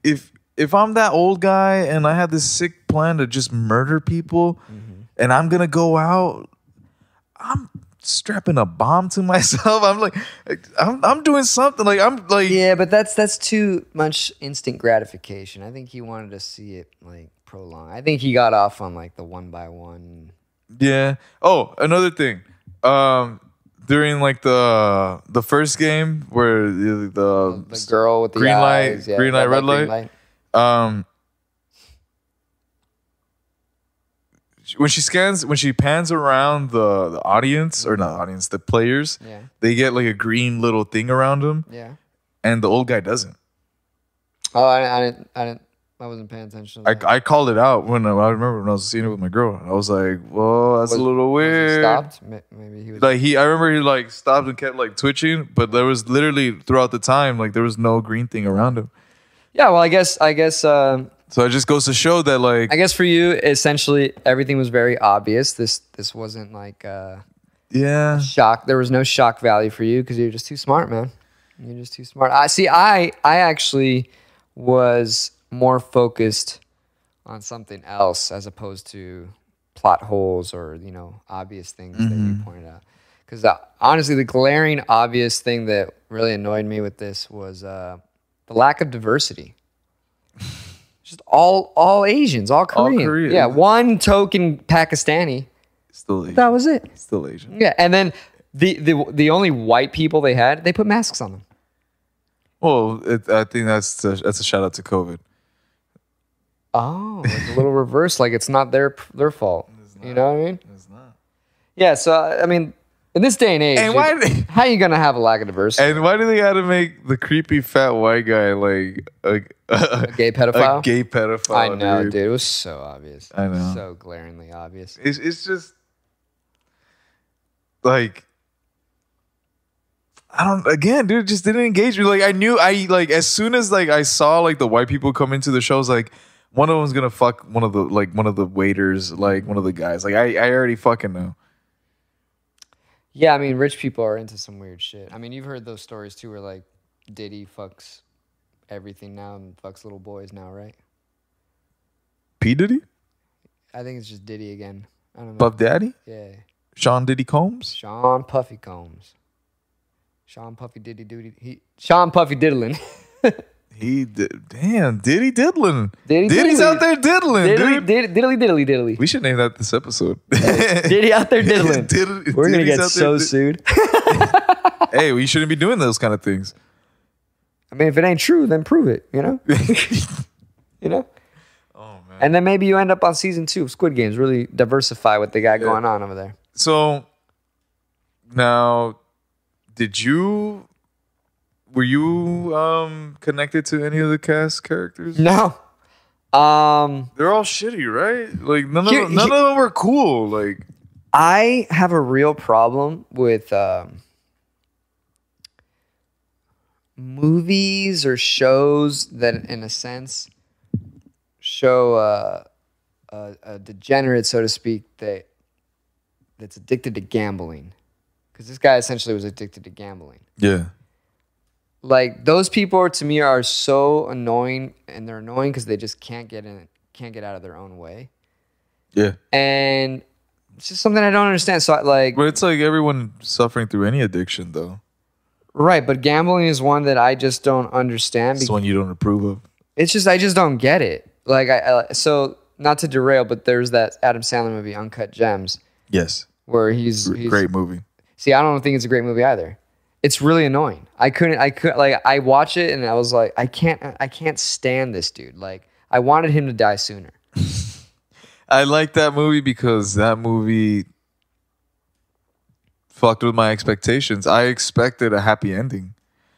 if I'm that old guy and I had this sick plan to just murder people and I'm gonna go out, I'm strapping a bomb to myself. I'm doing something. Yeah, but that's too much instant gratification. I think he wanted to see it prolong. I think he got off on the one by one. Yeah. Oh, another thing. During the first game where the girl with the green eyes, light, green light, red light. When she pans around the audience, or not audience, the players, they get a green little thing around them. Yeah. And the old guy doesn't. Oh, I wasn't paying attention. I called it out I remember when I was seeing it with my girl. I was like, "Whoa, that's a little weird." Stopped. Maybe he was I remember he stopped and kept twitching, but there was literally throughout the time there was no green thing around him. Yeah, well, I guess. So it just goes to show that I guess for you, essentially everything was very obvious. This wasn't shock. There was no shock value for you because you're just too smart, man. You're just too smart. I actually was more focused on something else as opposed to plot holes or obvious things that you pointed out. Because honestly, the glaring obvious thing that really annoyed me with this was the lack of diversity. Just all Asians, all Korean. All Korean. Yeah, one token Pakistani. Still Asian. That was it. Still Asian. Yeah, and then the only white people they had, they put masks on them. Well, I think that's a shout out to COVID. Oh, it's a little reverse. It's not their fault. You know what I mean? It's not. Yeah. So I mean, in this day and age, and how are you gonna have a lack of diversity? And why do they got to make the creepy fat white guy a gay pedophile? A gay pedophile. I know, dude. It was so obvious. I know. So glaringly obvious. It's just I don't. Again, dude, it just didn't engage me. I knew as soon as I saw the white people come into the show, I was like, one of them's gonna fuck one of the waiters, one of the guys. I already fucking know. Yeah, I mean, rich people are into some weird shit. I mean, you've heard those stories too, where Diddy fucks everything now and fucks little boys now, right? P Diddy? I think it's just Diddy again. I don't know. Puff Daddy? Yeah. Sean Diddy Combs? Sean Puffy Combs. Sean Puffy Diddy Doody. Sean Puffy Diddlin'. Damn, Diddy diddling. Diddy's out there diddling, dude. Diddly. We should name that this episode. Diddy out there diddling. We're going to get so sued. Hey, we shouldn't be doing those kind of things. I mean, if it ain't true, then prove it, you know? Oh, man. And then maybe you end up on season 2 of Squid Games. Really diversify what they got going on over there. So, now, were you connected to any of the cast characters? No. They're all shitty, right? None of them were cool. I have a real problem with movies or shows that, in a sense, show a degenerate, so to speak, that's addicted to gambling. because this guy essentially was addicted to gambling. Yeah. Like those people to me are so annoying, and they're annoying because they just can't get out of their own way. Yeah. And it's just something I don't understand. So but it's like everyone suffering through any addiction, though. Right, but gambling is one that I just don't understand. It's one you don't approve of. It's just I just don't get it. Like so not to derail, but there's that Adam Sandler movie, Uncut Gems. Yes. Where he's great movie. See, I don't think it's a great movie either. It's really annoying. I watch it and I was like, I can't stand this dude. Like, I wanted him to die sooner. I like that movie because that movie fucked with my expectations. I expected a happy ending.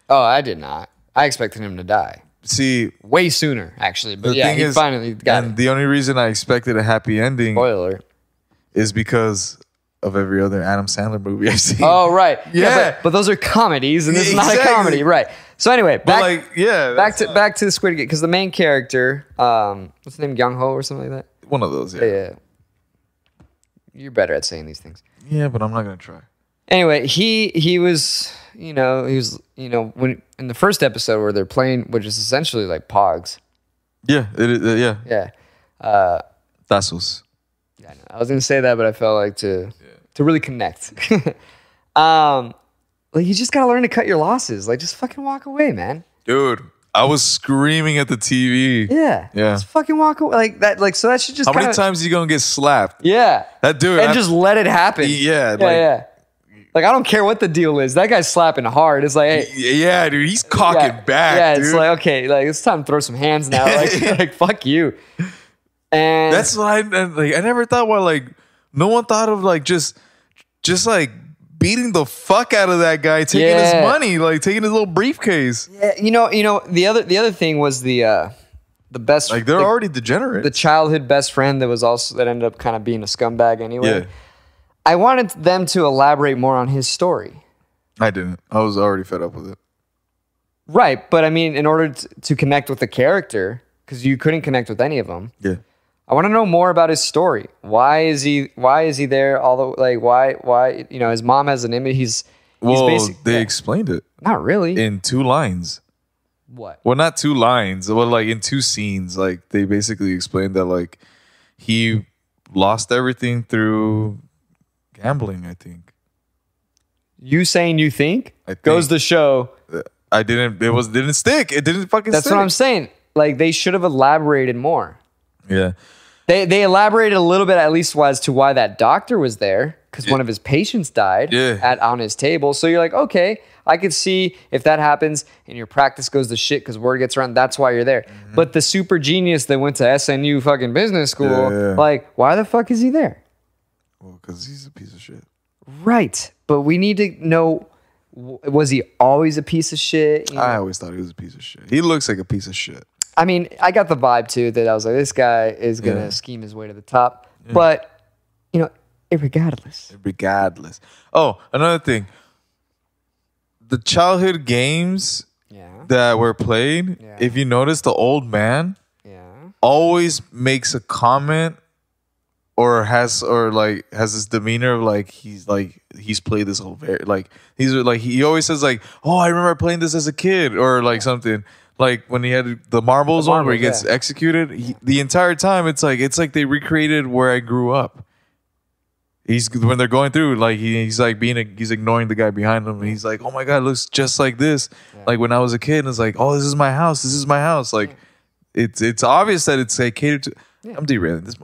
Oh, I did not. I expected him to die. See, way sooner, actually. But yeah, he finally got it. The only reason I expected a happy ending, spoiler, is because of every other Adam Sandler movie I've seen. Oh, right. Yeah. But those are comedies, and this is not a comedy. Right. So anyway, back to the Squid Game, because the main character, what's his name, Young Ho or something like that? One of those, yeah. You're better at saying these things. Yeah, but I'm not going to try. Anyway, he was when in the first episode where they're playing, which is essentially like Pogs. Yeah, it is. Yeah. Yeah. Tazos. Yeah, I was gonna say that, but I felt like to really connect. Like you just gotta learn to cut your losses. Like just fucking walk away, man. Dude, I was screaming at the TV. Yeah. Just fucking walk away. Like that. Like so that should just. How many times are you gonna get slapped? Yeah. That dude. And just let it happen. Yeah. Like I don't care what the deal is. That guy's slapping hard. It's like, hey, yeah, dude, he's cocking back. Yeah, dude. It's like, okay, like it's time to throw some hands now. Like fuck you. And that's what I never thought. Well, like no one thought of like just like beating the fuck out of that guy, taking his money, like taking his little briefcase. Yeah, you know the other thing was the best. Like they're already degenerate. The childhood best friend that ended up kind of being a scumbag anyway. Yeah. I wanted them to elaborate more on his story. I didn't. I was already fed up with it. Right, but I mean, in order to connect with the character, because you couldn't connect with any of them. Yeah. I want to know more about his story. Why is he there? Why his mom has an image. He's they explained it. Not really. In 2 lines. What? Well, not 2 lines. Well, like in 2 scenes. Like they basically explained that like he lost everything through gambling, I think. You saying you think? Goes the show. I didn't. Didn't stick. It didn't fucking. That's stick. what I'm saying. Like they should have elaborated more. Yeah. They elaborated a little bit, at least, as to why that doctor was there, because one of his patients died on his table. So you're like, okay, I could see if that happens and your practice goes to shit because word gets around. That's why you're there. Mm-hmm. But the super genius that went to SNU fucking business school, like, why the fuck is he there? Well, because he's a piece of shit. Right. But we need to know, was he always a piece of shit? You know? I always thought he was a piece of shit. He looks like a piece of shit. I mean, I got the vibe, too, that I was like, this guy is going to scheme his way to the top. Yeah. But, irregardless. Oh, another thing. The childhood games that were played, if you notice, the old man always makes a comment or has this demeanor of like he's played this whole he always says like, oh, I remember playing this as a kid or like something. Like when he had the marbles one where he gets executed, the entire time it's like they recreated where I grew up. When they're going through, like he's ignoring the guy behind him, and he's like, "Oh my god, it looks just like this." Yeah. Like when I was a kid, and it's like, "Oh, this is my house. This is my house." Like it's obvious that it's like catered to. Yeah. I'm derailing this.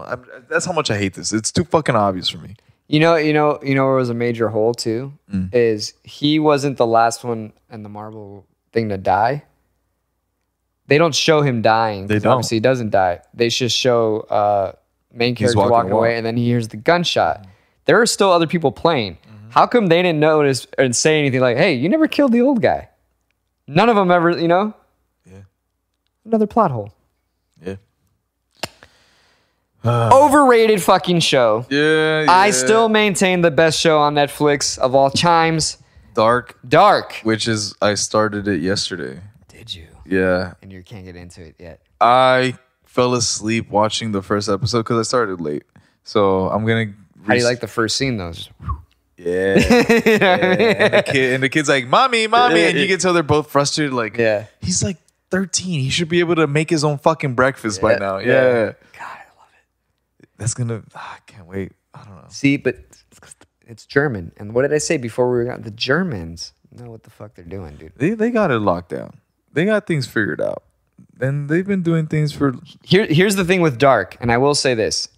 That's how much I hate this. It's too fucking obvious for me. You know where was a major hole too is he wasn't the last one in the marble thing to die. They don't show him dying. They don't. Obviously, he doesn't die. They just show main character walking away, and then he hears the gunshot. There are still other people playing. Mm-hmm. How come they didn't notice and say anything like, "Hey, you never killed the old guy"? None of them ever, Yeah. Another plot hole. Yeah. Overrated fucking show. Yeah. I still maintain the best show on Netflix of all times. Dark. Which is I started it yesterday. Did you? Yeah. And you can't get into it yet. I fell asleep watching the first episode because I started late. So I'm gonna. How do you like the first scene though? Yeah. And the kid's like, mommy, and you can tell they're both frustrated. Like, he's like 13. He should be able to make his own fucking breakfast by now. Yeah. God, I love it. That's gonna. I can't wait. I don't know. See, but it's German. And what did I say before we got the Germans? Know what the fuck they're doing, dude. They got it locked down. They got things figured out. And they've been doing things for. Here's the thing with Dark, and I will say this.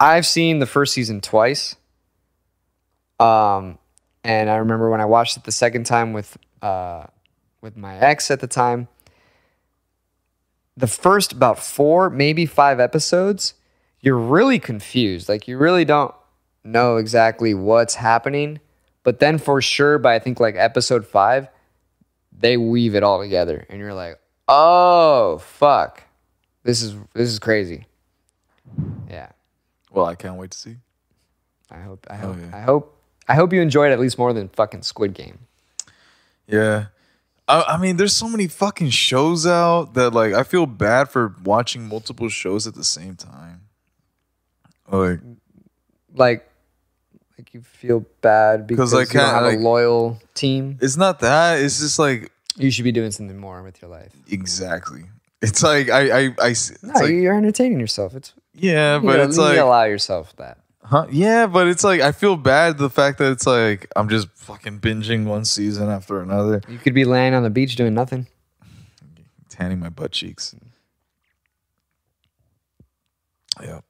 I've seen the first season twice. And I remember when I watched it the second time with my ex at the time. The first about 4, maybe 5 episodes, you're really confused. Like, you really don't know exactly what's happening. But then for sure, by I think like episode 5, they weave it all together. And you're like, oh, fuck. This is crazy. Yeah. Well, I can't wait to see. I hope you enjoyed it at least more than fucking Squid Game. Yeah. I mean, there's so many fucking shows out that, like, I feel bad for watching multiple shows at the same time. Like you feel bad because you don't have a loyal team. It's not that. It's just like you should be doing something more with your life. Exactly. It's like you're entertaining yourself. It's but it's like you allow yourself that. Huh? Yeah, but it's like I feel bad the fact that it's like I'm just fucking binging one season after another. You could be laying on the beach doing nothing, tanning my butt cheeks. Yeah.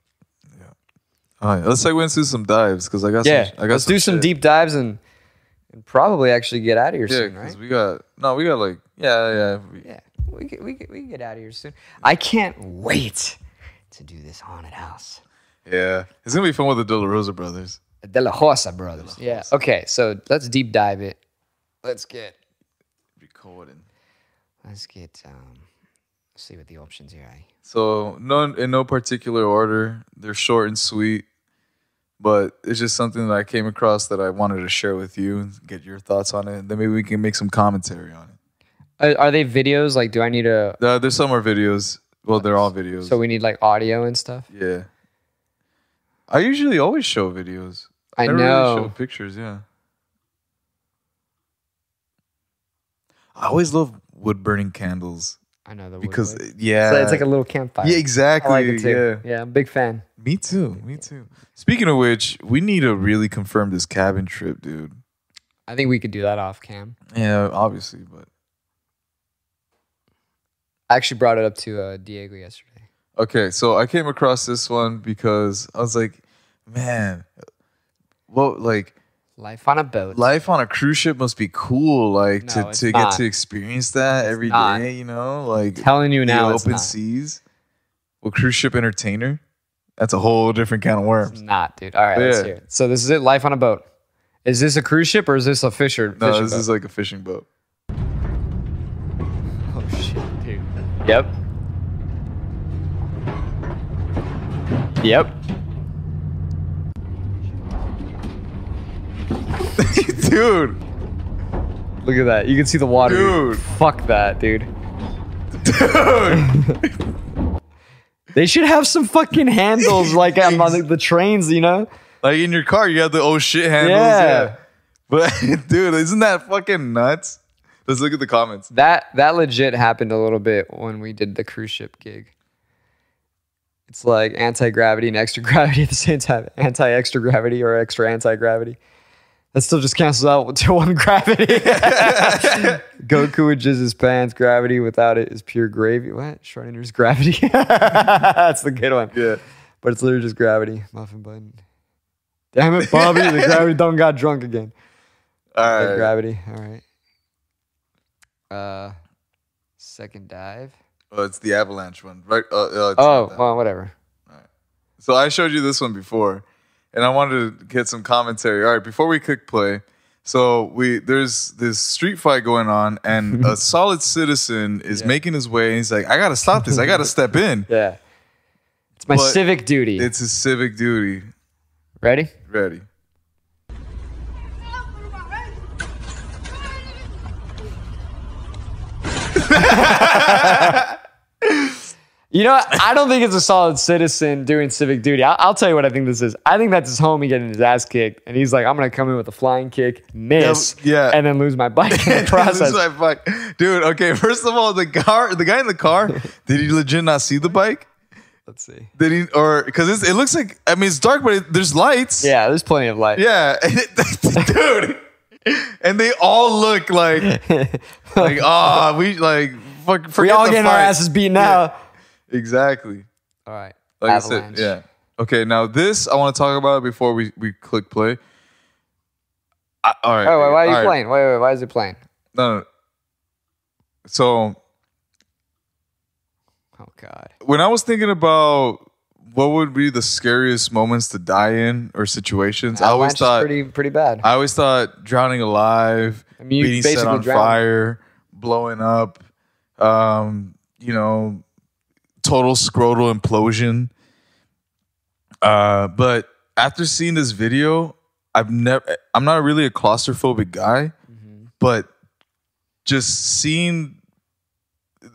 All right, let's segue into some dives because I got let's do some deep dives and probably actually get out of here soon, right? We got we can get out of here soon. I can't wait to do this haunted house. Yeah, it's gonna be fun with the De La Rosa brothers. De La Rosa brothers. Yeah. Okay, so let's deep dive it. Let's get recording. Let's get let's see what the options here are. So in no particular order. They're short and sweet, but it's just something that I came across that I wanted to share with you and get your thoughts on it. And then maybe we can make some commentary on it. Are they videos? Like, do I need to? There's some more videos. Well, they're all videos. So we need like audio and stuff. Yeah. I usually always show videos. I know. Really show pictures, yeah. I always love wood burning candles. I know the because wood. It's like a little campfire. Yeah, exactly. I like it too. Yeah, I'm a big fan. Me too. Speaking of which, we need to really confirm this cabin trip, dude. I think we could do that off cam. Yeah, obviously, but I actually brought it up to Diego yesterday. Okay, so I came across this one because I was like, man, well, like life on a boat. Life on a cruise ship must be cool, like no, to get to experience that every day, you know? Like telling you now, the open seas. Well, cruise ship entertainer? That's a whole different can of worms. It's not, dude. All right, let's hear it. So this is it, life on a boat. Is this a cruise ship or is this a fishing boat? This is like a fishing boat. Oh shit, dude. Yep. Dude. Look at that. You can see the water. Dude. Fuck that, dude. Dude. They should have some fucking handles like on the trains, you know? Like in your car, you have the oh shit handles. Yeah. But dude, isn't that fucking nuts? Let's look at the comments. That legit happened a little bit when we did the cruise ship gig. It's like anti-gravity and extra gravity at the same time. Anti-extra gravity or extra anti-gravity. That still just cancels out to one gravity. Goku would jizz his pants. Gravity without it is pure gravy. What? Schrodinger's gravity. That's the good one. Yeah. But it's literally just gravity. Muffin button. Damn it, Bobby. The gravity done got drunk again. All right. Gravity. All right. Second dive. Oh, it's the avalanche one, right? Well, whatever. All right. So I showed you this one before, and I wanted to get some commentary. All right, before we click play, so there's this street fight going on, and a solid citizen is making his way, and he's like, I gotta stop this. I gotta step in. Yeah. It's my civic duty. It's his civic duty. Ready? Ready. You know what? I don't think it's a solid citizen doing civic duty. I'll tell you what I think this is. I think that's his homie getting his ass kicked, and he's like, "I'm gonna come in with a flying kick, miss, Yeah. and then lose my bike in the process." This is my bike. Dude, okay, first of all, the guy in the car, did he legit not see the bike? Let's see. Did he, or because it looks like, I mean, it's dark, but there's lights. Yeah, there's plenty of light. Yeah, dude. And they all look like we like forget We all the getting our fight. asses beaten out. Exactly. All right. Like Avalanche. I said, yeah. Okay, now this I want to talk about before we click play. All right. Oh, wait, why are you all right. playing? Wait, why is it playing? No. So Oh God. when I was thinking about what would be the scariest moments to die in or situations, I always Avalanche is thought pretty bad. I always thought drowning alive, I mean, you being set basically on drown. fire, blowing up, you know, total scrotal implosion. But after seeing this video, I'm not really a claustrophobic guy, but just seeing,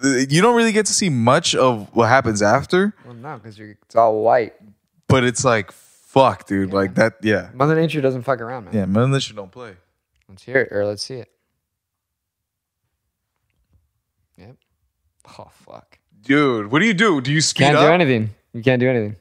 you don't really get to see much of what happens after, Well, no, because it's all white. but it's like, fuck, dude, like that, yeah. Mother Nature doesn't fuck around, man. Yeah, Mother Nature don't play. Let's hear it, or let's see it. Yep. Oh fuck. Dude, what do? Do you speed Can't up? do anything. You can't do anything.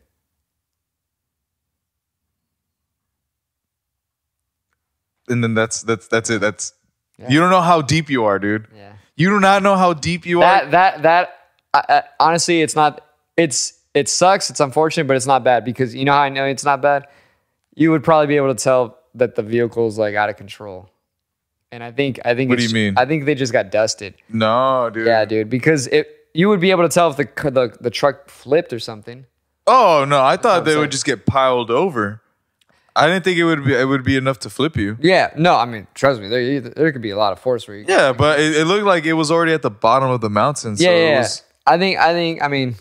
And then that's it. Yeah. You don't know how deep you are, dude. Yeah. You do not know how deep you are. Honestly, it's not. It sucks. It's unfortunate, but it's not bad because you know how I know it's not bad. You would probably be able to tell that the vehicle's like out of control. And I think. What do you mean? I think they just got dusted. No, dude. Yeah, dude. Because you would be able to tell if the truck flipped or something. Oh no, I thought they saying. would just get piled over. I didn't think it would be enough to flip you. Yeah. No, I mean, trust me. There could be a lot of force where you. Yeah, but it looked like it was already at the bottom of the mountain. So Yeah. I mean,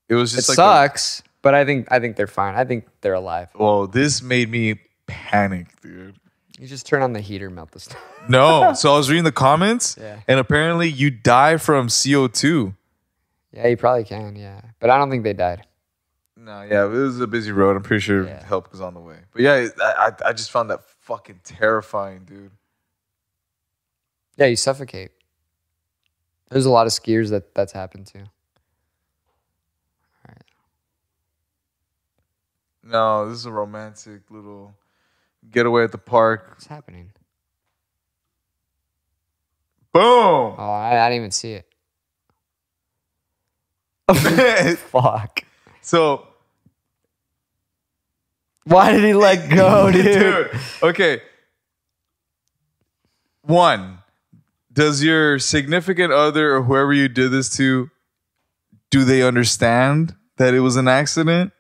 it was it just like sucks, but I think they're fine. I think they're alive. well, this made me panic, dude. You just turn on the heater, melt the stuff. No, so I was reading the comments, Yeah. and apparently you die from CO2. Yeah, you probably can. Yeah, but I don't think they died. No, yeah, it was a busy road. I'm pretty sure Yeah. help was on the way. But yeah, I just found that fucking terrifying, dude. Yeah, you suffocate. There's a lot of skiers that's happened to. No, this is a romantic little getaway at the park. What's happening? Boom! Oh, I didn't even see it. Fuck. So, Why did he let go, dude? dude, okay. One, does your significant other or whoever you did this to, do they understand that it was an accident?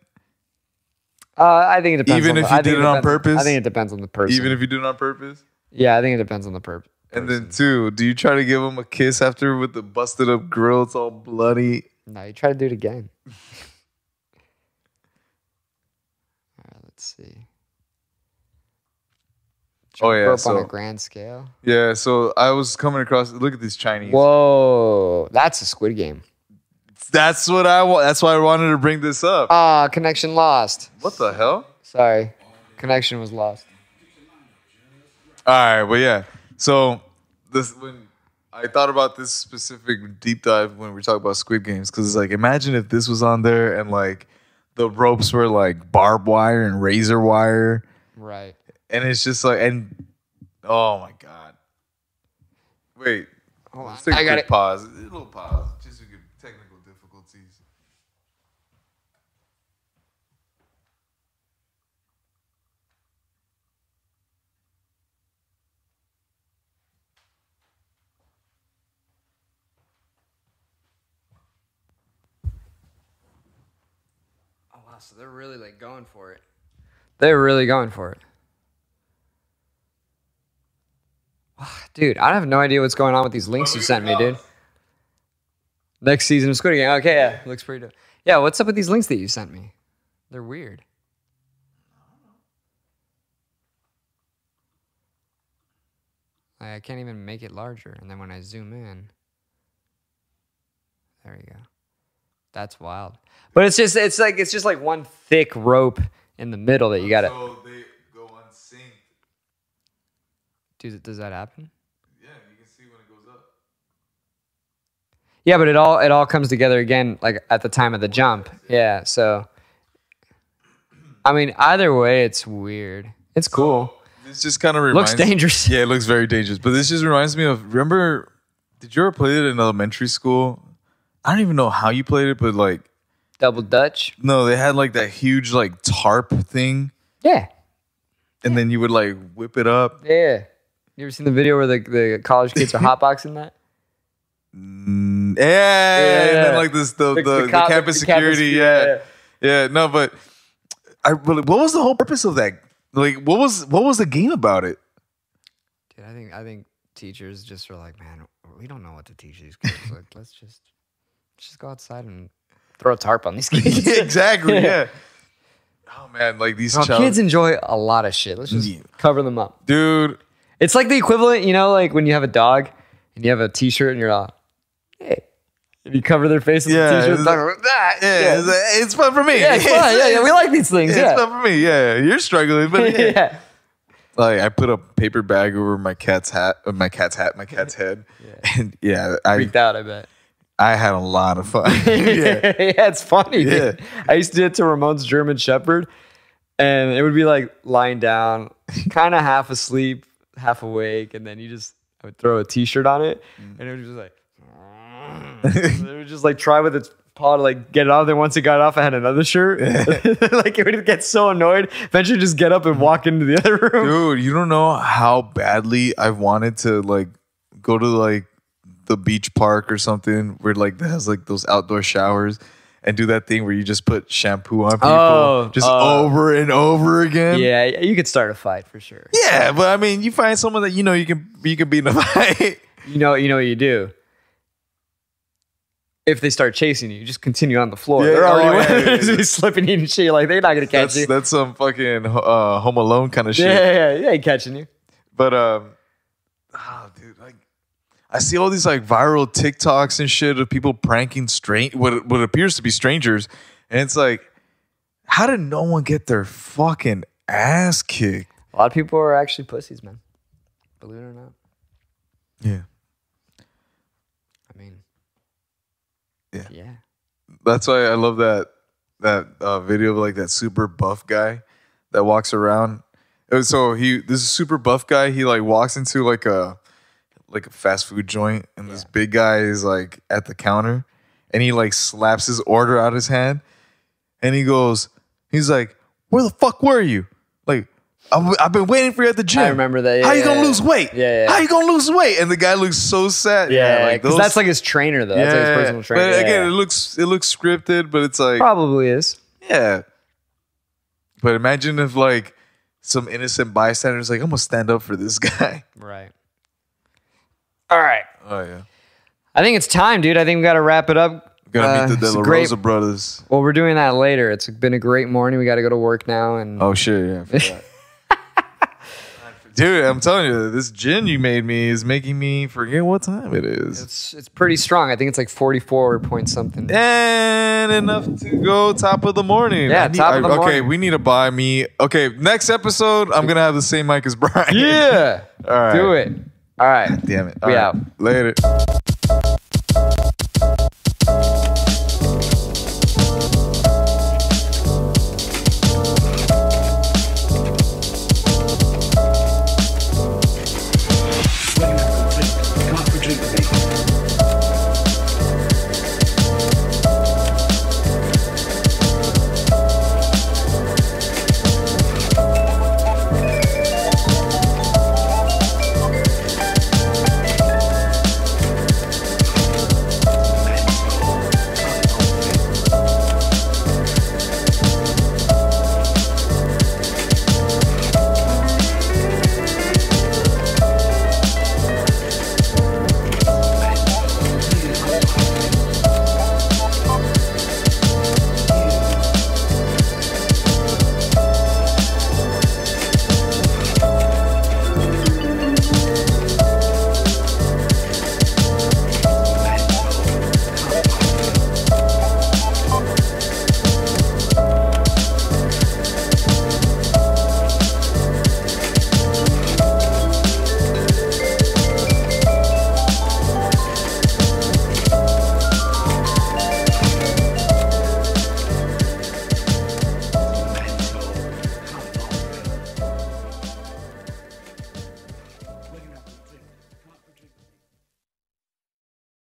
I think it depends. Even on if the, you I think did it on depends- purpose? I think it depends on the person. Even if you did it on purpose? Yeah, I think it depends on the person. And then two, do you try to give him a kiss after with the busted up grill? It's all bloody. No, you try to do it again. All right, let's see. Oh, yeah, Broke on so- a grand scale. Yeah, so I was coming across. Look at these Chinese. Whoa, that's a Squid Game. That's what I want. That's why I wanted to bring this up. Ah, connection lost. What the hell? Sorry, connection was lost. All right, well, yeah. So this when I thought about this specific deep dive when we talk about Squid Games, because it's like, imagine if this was on there and like the ropes were like barbed wire and razor wire, Right. and it's just like, and oh my god. Wait, Hold on. let's take a I got quick it. pause. A little pause, just to get technical difficulties. Oh wow, so they're really like going for it. They're really going for it. Dude, I have no idea what's going on with these links you sent me, dude. Next season of Squid Game. Okay, yeah, looks pretty dope. Yeah, what's up with these links that you sent me? They're weird. I can't even make it larger, and then when I zoom in, there we go. That's wild. But it's just like one thick rope in the middle that you gotta. So they go unsynced. Does that happen? Yeah, you can see when it goes up. Yeah, but it all comes together again like at the time of the jump. Yeah, so I mean, either way, it's weird. It's cool. This just kind of reminds. Looks dangerous. Yeah, it looks very dangerous. But this just reminds me of. Remember? Did you ever play it in elementary school? I don't even know how you played it, but like Double Dutch. no, they had like that huge like tarp thing, Yeah, and then you would like whip it up. yeah. You ever seen the video where the college kids are hotboxing that? Yeah, and then like this the campus security. Yeah. No, but what was the whole purpose of that? Like, what was the game about it? Dude, I think teachers just are like, man, we don't know what to teach these kids. Like, let's just go outside and throw a tarp on these kids. Exactly. Yeah. Oh man, like these kids enjoy a lot of shit. Let's just cover them up, dude. It's like the equivalent, you know, like when you have a dog and you have a T-shirt and you're all, hey, and you cover their face with the T-shirt. It's fun for me. Yeah, it's fun. Yeah, we like these things. It's fun for me. Yeah, you're struggling, but yeah. Like I put a paper bag over my cat's head, and I freaked out. I bet I had a lot of fun. Yeah, it's funny. Dude. I used to do it to Ramon's German Shepherd, and it would be like lying down, kind of half asleep, half awake, and then I would throw a T-shirt on it, and it would just like, and it would just like try with its paw to like get it off. Then once it got off, I had another shirt. Like it would get so annoyed, eventually just get up and walk into the other room. Dude, you don't know how badly I wanted to like go to like the beach park or something where like that has like those outdoor showers. And do that thing where you just put shampoo on people over and over again. Yeah, you could start a fight for sure. Yeah, but I mean, you find someone that you know you can beat in a fight. You know what you do. If they start chasing you, just continue on the floor. Yeah, they're already slipping you and shit. Like they're not gonna catch you. That's some fucking Home Alone kind of shit. Yeah, ain't catching you. But dude, like. I see all these like viral TikToks and shit of people pranking what appears to be strangers, and it's like, how did no one get their fucking ass kicked? A lot of people are actually pussies, man. Believe it or not. Yeah. I mean, yeah. That's why I love that video of like that super buff guy that walks around. This is super buff guy. He like walks into like a fast food joint, and this big guy is like at the counter, and he like slaps his order out of his hand, and he's like, where the fuck were you? Like, I've been waiting for you at the gym. I remember that. How you gonna lose weight? Yeah. How you gonna lose weight? And the guy looks so sad. Yeah, like that's like his trainer though. That's like his personal trainer. But again, it looks scripted, but it's like probably is. Yeah. But imagine if like some innocent bystander is like, I'm gonna stand up for this guy. Right. All right. Oh, yeah. I think it's time, dude. I think we got to wrap it up. We're going to meet the De La Rosa brothers. Well, we're doing that later. It's been a great morning. We got to go to work now. And oh, shit. Yeah, I forgot. Dude, I'm telling you, this gin you made me is making me forget what time it is. It's pretty strong. I think it's like 44 point something. And enough to go top of the morning. Yeah, top of the morning. Okay, we need to buy me. Okay, next episode, I'm going to have the same mic as Brian. Yeah. All right. Do it. All right. Damn it. We out. Later.